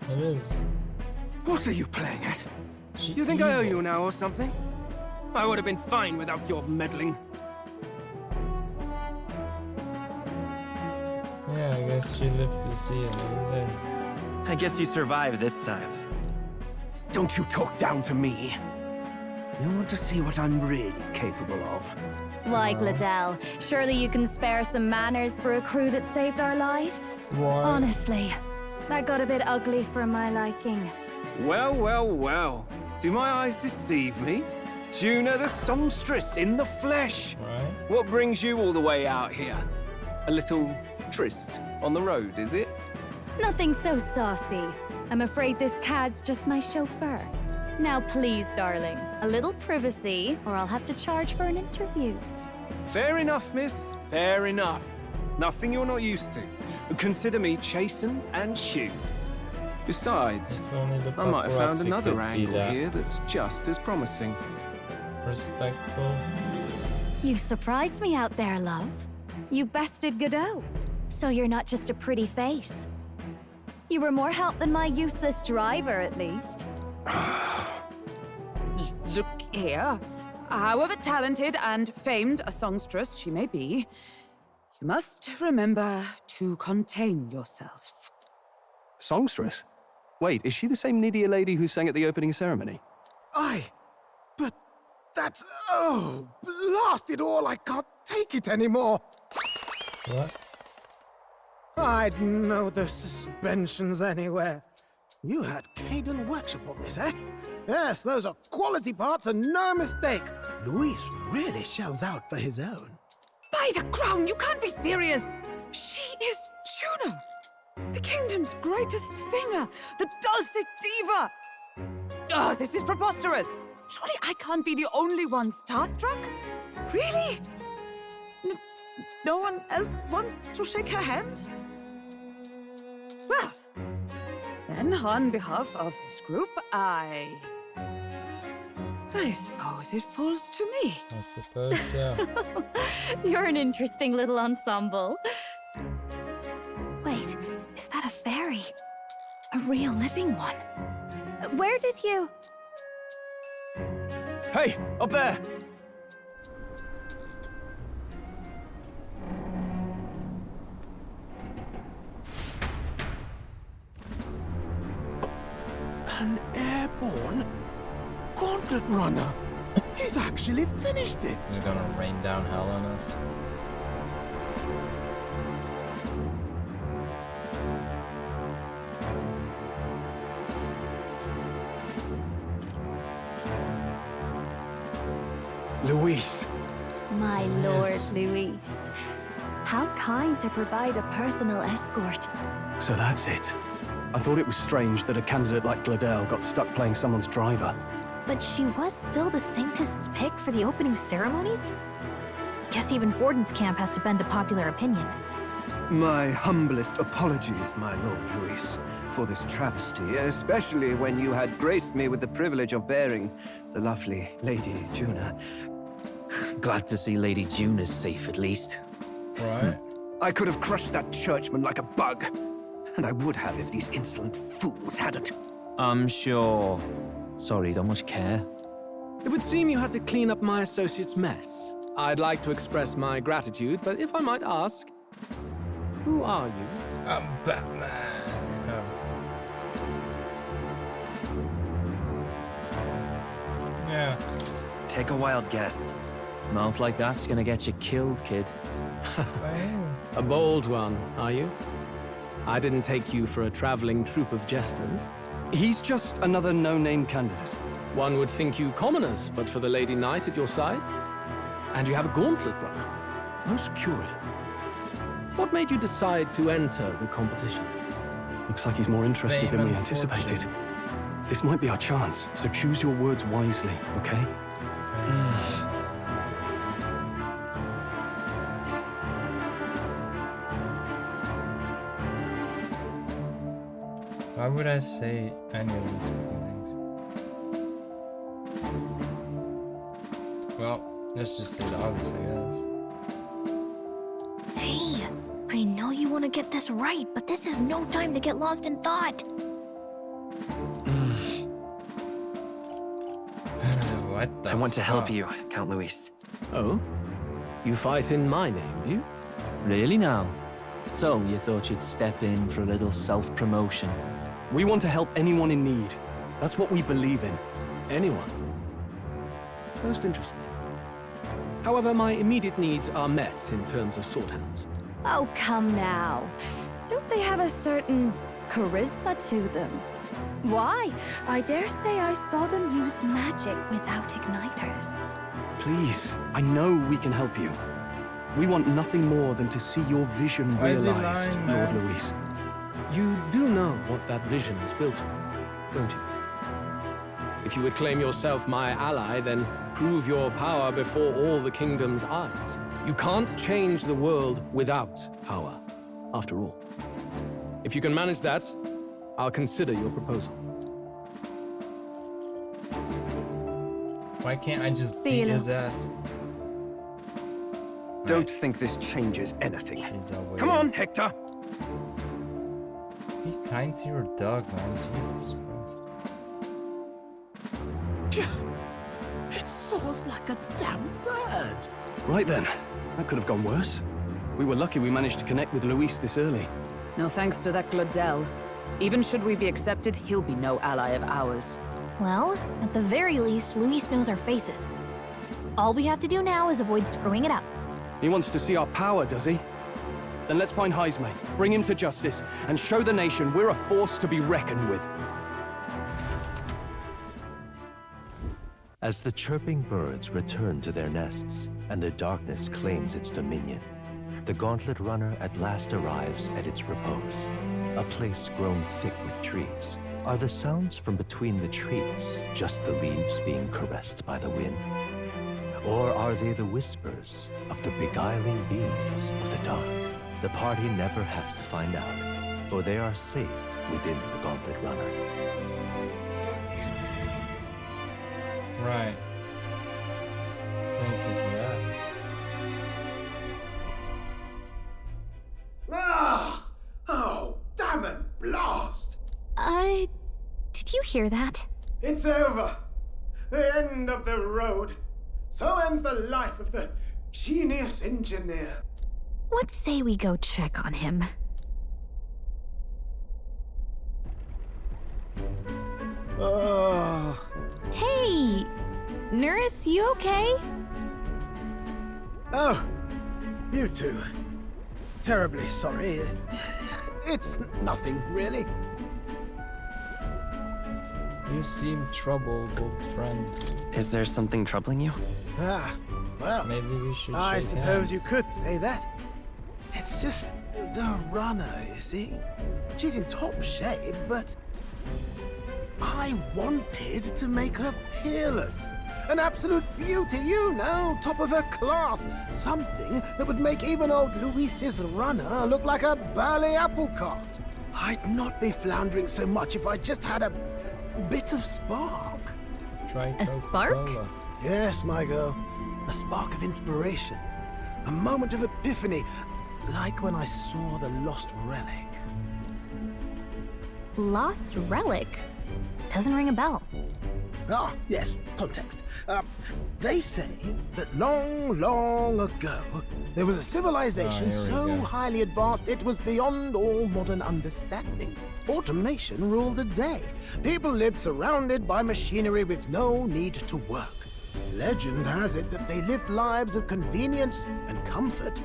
It is. What are you playing at? She You think I owe evil. you now or something? I would have been fine without your meddling. Yeah, I guess she lived to see another day. I guess you survived this time. Don't you talk down to me. You want to see what I'm really capable of? Why, Gladell, surely you can spare some manners for a crew that saved our lives? What? Honestly, that got a bit ugly for my liking. Well, well, well. Do my eyes deceive me? Juna the songstress in the flesh. Right? What brings you all the way out here? A little tryst on the road, is it? Nothing so saucy. I'm afraid this cad's just my chauffeur. Now please, darling, a little privacy, or I'll have to charge for an interview. Fair enough, miss. Fair enough. Nothing you're not used to. Consider me chastened and shoe. Besides, If only the I might have found paparazzi another could be angle that here that's just as promising. respectful. You surprised me out there, love. You bested Godot. So you're not just a pretty face. You were more help than my useless driver, at least. Look here. However talented and famed a songstress she may be, you must remember to contain yourselves. Songstress? Wait, is she the same Nydia lady who sang at the opening ceremony? Aye, but that's... oh, blast it all, I can't take it anymore. What? I'd know those suspensions anywhere. You had Caden workshop on this, eh? Yes, those are quality parts and no mistake. Luis really shells out for his own. By the crown, you can't be serious! She is Juna, the kingdom's world's greatest singer, the dulcet diva! Oh, this is preposterous! Surely I can't be the only one starstruck? Really? No one else wants to shake her hand? Well, then on behalf of this group, I suppose it falls to me. I suppose so. You're an interesting little ensemble. Wait, is that a fairy? A real living one? Where did you... Hey, up there! An airborne gauntlet runner. He's actually finished it. They're gonna rain down hell on us. Luis. My Lord Luis. How kind to provide a personal escort. So that's it. I thought it was strange that a candidate like Gladel got stuck playing someone's driver. But she was still the Sanctist's pick for the opening ceremonies? Guess even Forden's camp has to bend to popular opinion. My humblest apologies, my Lord Luis, for this travesty, especially when you had graced me with the privilege of bearing the lovely Lady Juna. Glad to see Lady Juna's safe, at least. Right. I could have crushed that churchman like a bug. And I would have if these insolent fools hadn't. I'm sure. Sorry, don't much care. It would seem you had to clean up my associate's mess. I'd like to express my gratitude, but if I might ask, who are you? I'm Batman. Yeah. Take a wild guess. Mouth like that's gonna get you killed, kid. A bold one, are you? I didn't take you for a traveling troupe of jesters. He's just another no-name candidate. One would think you commoners, but for the Lady Knight at your side. And you have a gauntlet runner. Most curious. What made you decide to enter the competition? Looks like he's more interested than we anticipated. This might be our chance, so choose your words wisely, okay? Why would I say any of these things? Well, let's just say the obvious, I guess. Hey, I know you want to get this right, but this is no time to get lost in thought. What the I want to help fuck? you, Count Luis. Oh? You fight in my name, do you? Really now? So, you thought you'd step in for a little self-promotion? We want to help anyone in need. That's what we believe in. Anyone? Most interesting. However, my immediate needs are met in terms of swordhands. Oh, come now. Don't they have a certain charisma to them? Why? I dare say I saw them use magic without igniters. Please, I know we can help you. We want nothing more than to see your vision Why is he realized, lying, Lord man? Luis. You do know what that vision is built on, don't you? If you would claim yourself my ally, then prove your power before all the kingdom's eyes. You can't change the world without power, after all. If you can manage that, I'll consider your proposal. Why can't I just See you, beat his Lux. ass? Don't think this changes anything. She's a weird. Come on, Hector! Be kind to your dog, man. Jesus Christ. It soars like a damn bird. Right then, that could have gone worse. We were lucky we managed to connect with Luis this early. No thanks to that Gladel. Even should we be accepted, he'll be no ally of ours. Well, at the very least, Luis knows our faces. All we have to do now is avoid screwing it up. He wants to see our power, does he? Then let's find Heisme, bring him to justice, and show the nation we're a force to be reckoned with. As the chirping birds return to their nests and the darkness claims its dominion, the Gauntlet Runner at last arrives at its repose. a place grown thick with trees. Are the sounds from between the trees just the leaves being caressed by the wind? Or are they the whispers of the beguiling beams of the dark? The party never has to find out, for they are safe within the Gauntlet Runner. Right. Thank you for that. Ah! Oh, damn and blast! Did you hear that? It's over. The end of the road. So ends the life of the genius engineer. Let's say we go check on him. Oh. Hey! Nurse, you okay? Oh, you two. Terribly sorry. It's nothing, really. You seem troubled, old friend. Is there something troubling you? Ah, well, maybe we should I shake suppose hands. you could say that. It's just the runner, you see. She's in top shape, but I wanted to make her peerless. An absolute beauty, you know, top of her class. Something that would make even old Luis's runner look like a bally apple cart. I'd not be floundering so much if I just had a bit of spark. Try A spark? Coca-Cola. Yes, my girl. A spark of inspiration. A moment of epiphany, like when I saw the lost relic. Lost relic? Doesn't ring a bell. Ah, yes, context. They say that long, long ago, there was a civilization here we so go. highly advanced it was beyond all modern understanding. Automation ruled the day. People lived surrounded by machinery with no need to work. Legend has it that they lived lives of convenience and comfort,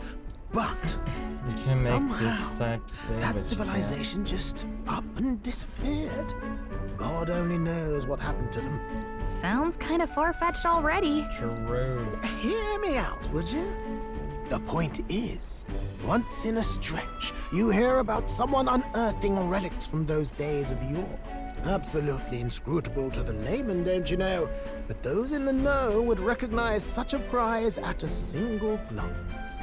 but You can make this somehow type thing, but that you civilization just up and disappeared. God only knows what happened to them. Sounds kind of far-fetched already. can't. True. Hear me out, would you? The point is, once in a stretch, you hear about someone unearthing relics from those days of yore. Absolutely inscrutable to the layman, don't you know? But those in the know would recognize such a prize at a single glance.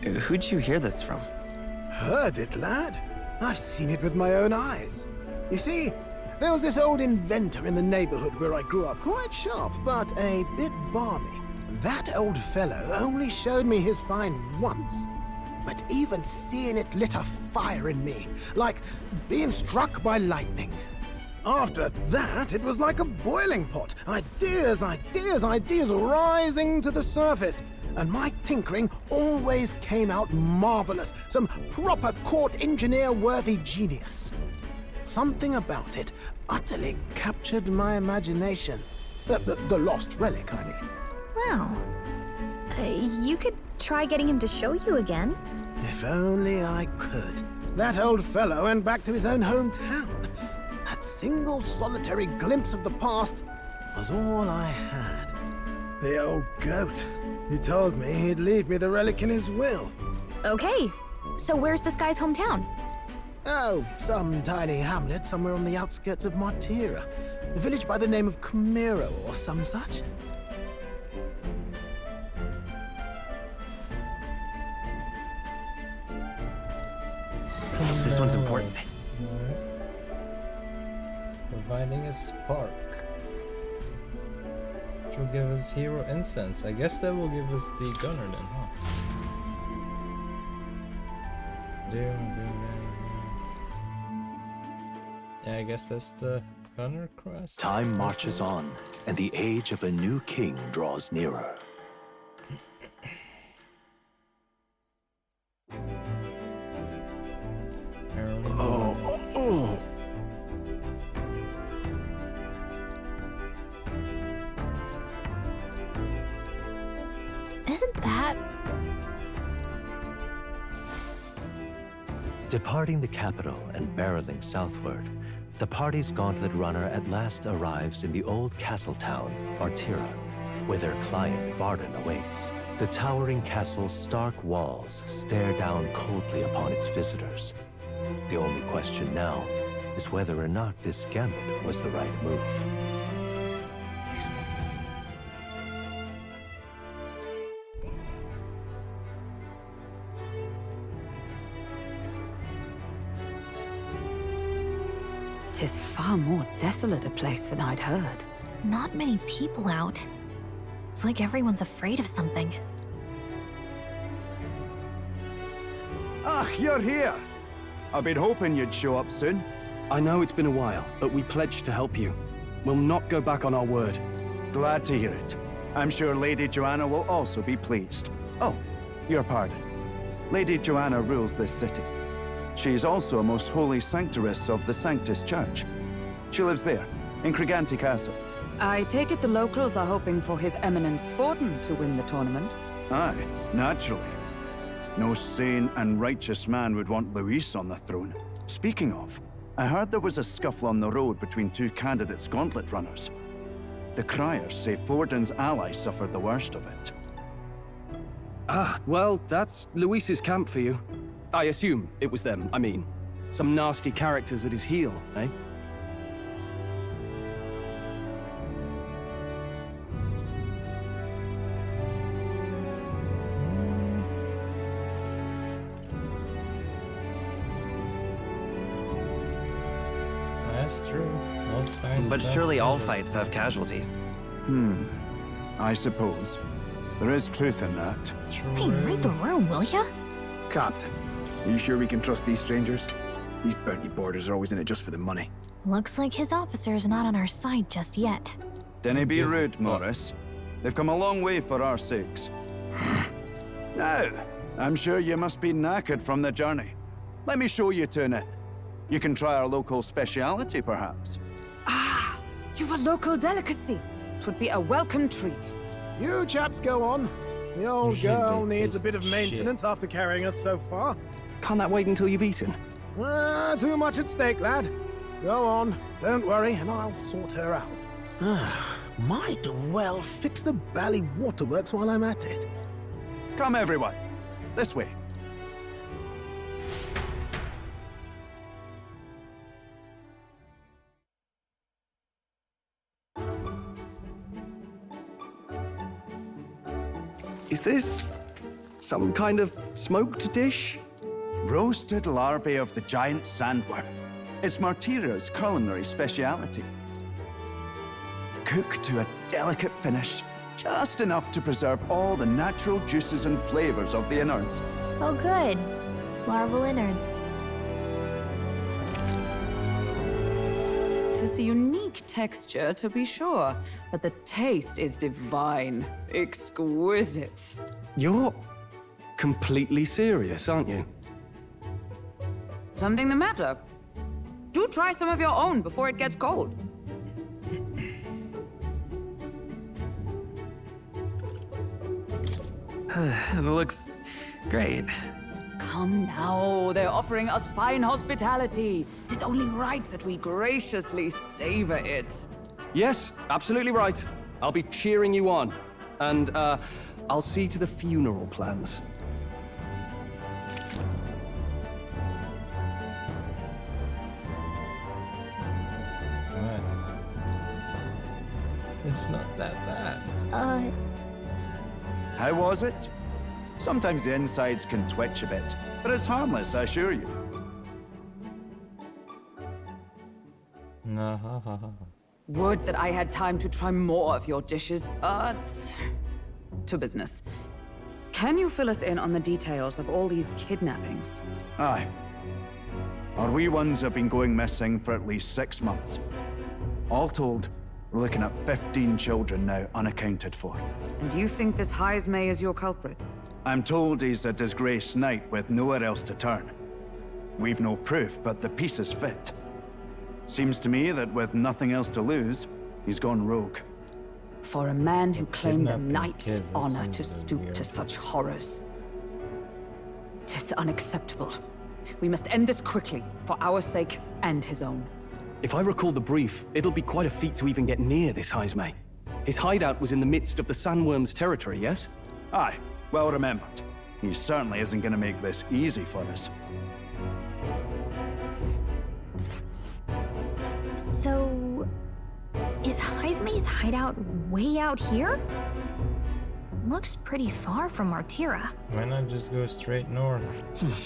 Who'd you hear this from? Heard it, lad. I've seen it with my own eyes. You see, there was this old inventor in the neighborhood where I grew up, quite sharp, but a bit balmy. That old fellow only showed me his find once, but even seeing it lit a fire in me, like being struck by lightning. After that, it was like a boiling pot. Ideas, ideas, ideas rising to the surface. And my tinkering always came out marvelous. Some proper court engineer-worthy genius. Something about it utterly captured my imagination. The lost relic, I mean. Wow. You could try getting him to show you again. If only I could. That old fellow went back to his own hometown. That single solitary glimpse of the past was all I had. The old goat. He told me he'd leave me the relic in his will. Okay, so where's this guy's hometown? Oh, some tiny hamlet somewhere on the outskirts of Martira. A village by the name of Camiro or some such. This one's important. Alright. Providing a spark. Which will give us hero incense. I guess that will give us the gunner then, huh? Yeah, I guess that's the gunner crest. Time marches on, and the age of a new king draws nearer. Oh. Isn't that... Departing the capital and barreling southward, the party's gauntlet runner at last arrives in the old castle town, Martira. where their client Barden awaits. The towering castle's stark walls stare down coldly upon its visitors. The only question now is whether or not this gambit was the right move. Tis far more desolate a place than I'd heard. Not many people out. It's like everyone's afraid of something. Ah, you're here! I've been hoping you'd show up soon. I know it's been a while, but we pledged to help you. We'll not go back on our word. Glad to hear it. I'm sure Lady Joanna will also be pleased. Oh, your pardon. Lady Joanna rules this city. She's also a most holy sanctoress of the Sanctus Church. She lives there, in Criganti Castle. I take it the locals are hoping for His Eminence Forden to win the tournament? Aye, naturally. No sane and righteous man would want Luis on the throne. Speaking of, I heard there was a scuffle on the road between two candidates gauntlet runners. The criers say Forden's allies suffered the worst of it. Ah, well, that's Luis's camp for you. I assume it was them, I mean. Some nasty characters at his heel, eh? That's true. All fights But have surely all casualties. fights have casualties. I suppose. There is truth in that. Hey, read the room, will ya? Captain, are you sure we can trust these strangers? These bounty boarders are always in it just for the money. Looks like his officer's not on our side just yet. Dinna be rude, Morris. They've come a long way for our sakes. Now, I'm sure you must be knackered from the journey. Let me show you to an inn. You can try our local speciality, perhaps. Ah, you've a local delicacy. It would be a welcome treat. You chaps go on. The old Shit, girl big needs a piece bit of of maintenance after carrying us so far. Can't that wait until you've eaten? Too much at stake, lad. Go on, don't worry, and I'll sort her out. Might well fix the Bally Waterworks while I'm at it. Come, everyone. This way. Is this some kind of smoked dish? Roasted larvae of the giant sandworm. It's Martira's culinary speciality. Cooked to a delicate finish, just enough to preserve all the natural juices and flavors of the innards. Oh, good. Larval innards. Tis a unique texture, to be sure, but the taste is divine. Exquisite. You're completely serious, aren't you? Something the matter? Do try some of your own before it gets cold. It looks great. Come now, they're offering us fine hospitality. Tis only right that we graciously savor it. Yes, absolutely right. I'll be cheering you on. And, I'll see to the funeral plans. It's not that bad. How was it? Sometimes the insides can twitch a bit, but it's harmless, I assure you. No. Would that I had time to try more of your dishes, but... to business. Can you fill us in on the details of all these kidnappings? Aye. Our wee ones have been going missing for at least 6 months. All told, we're looking at 15 children now unaccounted for. And do you think this Heismay is your culprit? I'm told he's a disgraced knight with nowhere else to turn. We've no proof, but the pieces fit. Seems to me that with nothing else to lose, he's gone rogue. For a man who claimed a Kidnapping knight's kids honor seems to stoop weird. to such horrors. 'Tis unacceptable. We must end this quickly, for our sake and his own. If I recall the brief, it'll be quite a feat to even get near this Heismay. His hideout was in the midst of the sandworm's territory, yes? Aye, well remembered. He certainly isn't going to make this easy for us. So, is Heisme's hideout way out here? Looks pretty far from Martira. Why not just go straight north? Can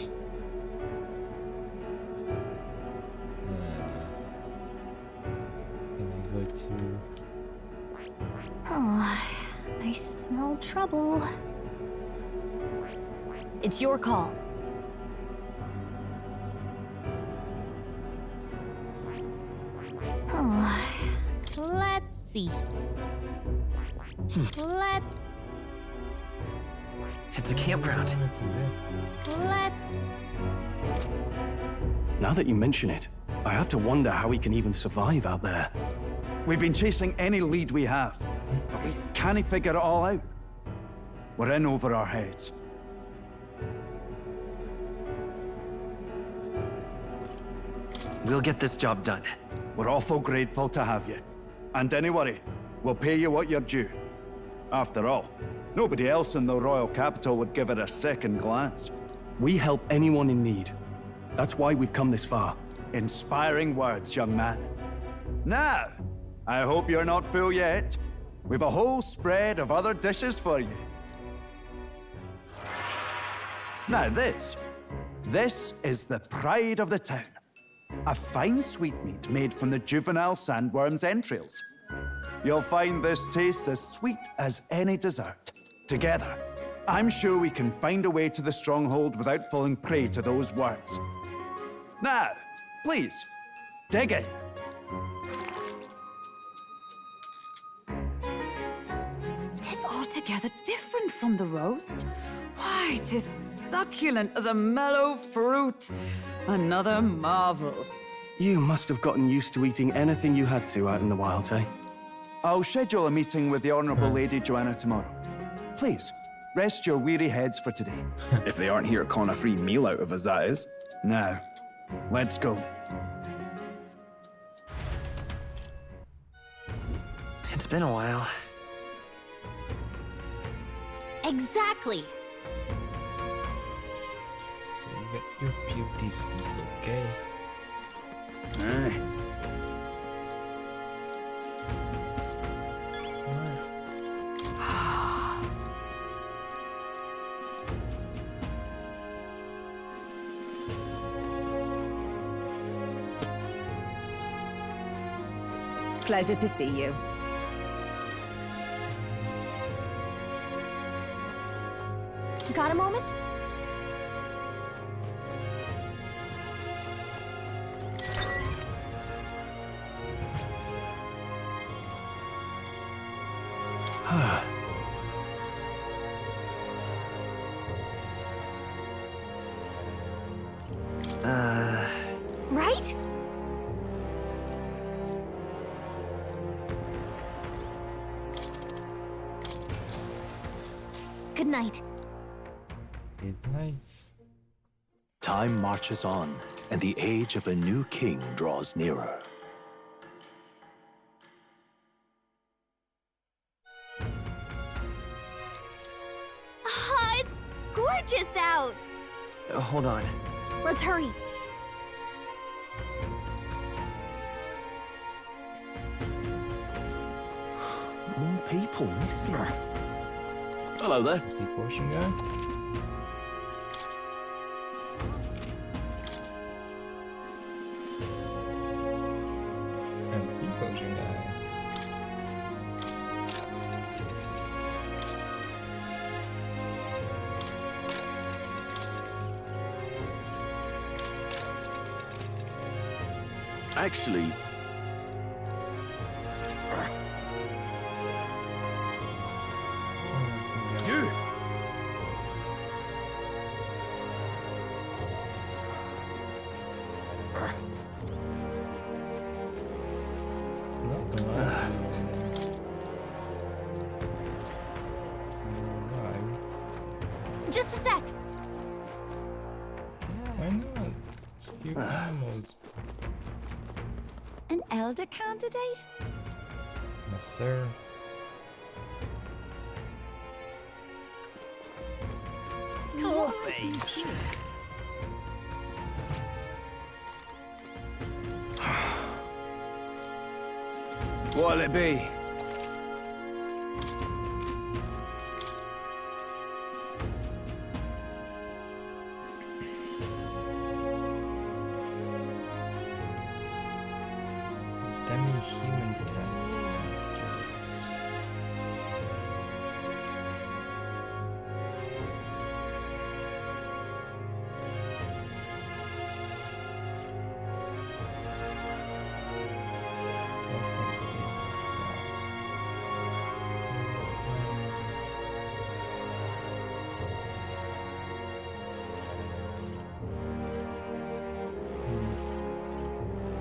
we go to... Oh, I smell trouble. It's your call. Oh, let's see. It's a campground. Let's... Now that you mention it, I have to wonder how he can even survive out there. We've been chasing any lead we have, but we can't figure it all out. We're in over our heads. We'll get this job done. We're awful grateful to have you. And don't worry, we'll pay you what you're due. After all, nobody else in the royal capital would give it a second glance. We help anyone in need. That's why we've come this far. Inspiring words, young man. Now, I hope you're not full yet. We've a whole spread of other dishes for you. Now this is the pride of the town. A fine sweetmeat made from the juvenile sandworm's entrails. You'll find this tastes as sweet as any dessert. Together, I'm sure we can find a way to the stronghold without falling prey to those worms. Now, please, dig in. Tis altogether different from the roast. Why, 'tis succulent as a mellow fruit. Another marvel. You must have gotten used to eating anything you had to out in the wilds, eh? I'll schedule a meeting with the Honourable Lady Joanna tomorrow. Please, rest your weary heads for today. If they aren't here calling a free meal out of us, that is. Now, let's go. It's been a while. Exactly. So you get your beauty sleep, okay? Aye. Pleasure to see you. Got a moment? Right? Good night. Good night. Time marches on, and the age of a new king draws nearer. Ah, it's gorgeous out! Hold on. Let's hurry. More people missing. Hello there. Keep pushing, guy. And keep pushing, guy. Actually, You! It's not the last Just a sec. Why not? It's cute animals. An elder candidate? Yes, sir. rage. What'll it be? Demi-human type monsters.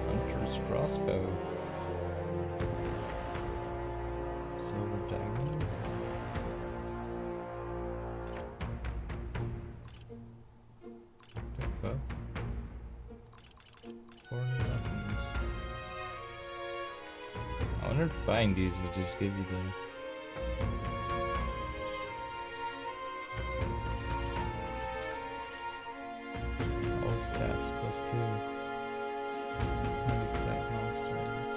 Hunter's crossbow. Silver daggers. Bow. 4 new weapons. I wonder if buying these would just give you the all stats +2. Maybe collect monsters.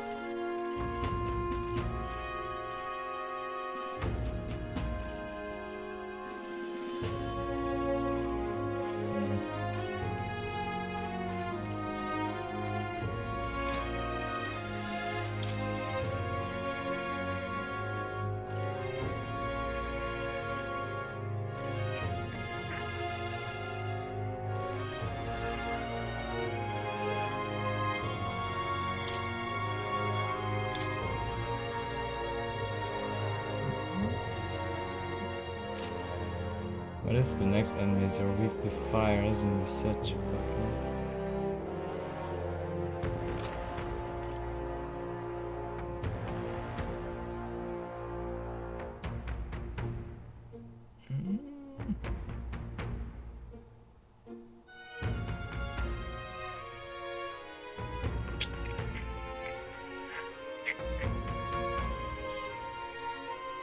What if the next enemies are weak to fire? Isn't gonna be such a fucking...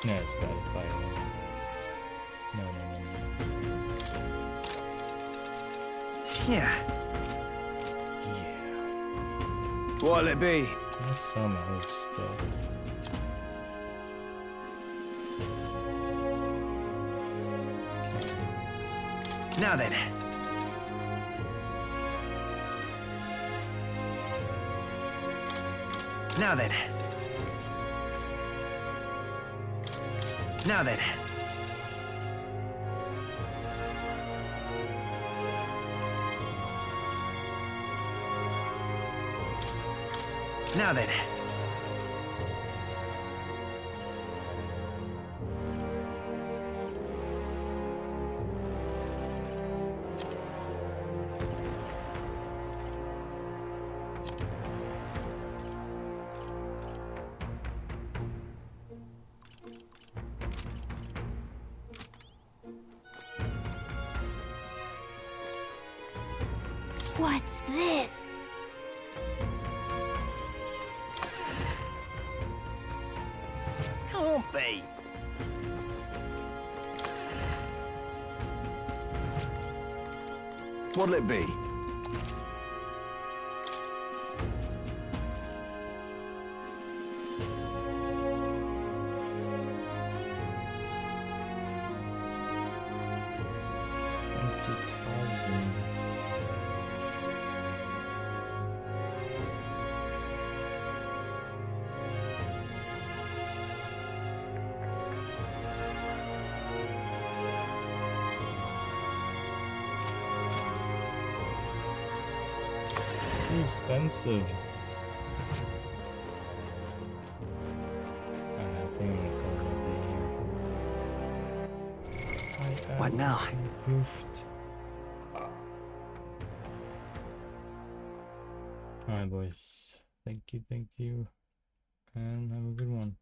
No, it's got a fire one. No. Yeah. What'll it be? There's some old stuff. Now then. Now then. Now then. Now then. What's this? Can't be. What'll it be? Too expensive. I think I'm gonna call it a day here. What now? Improved. Alright boys, thank you, and have a good one.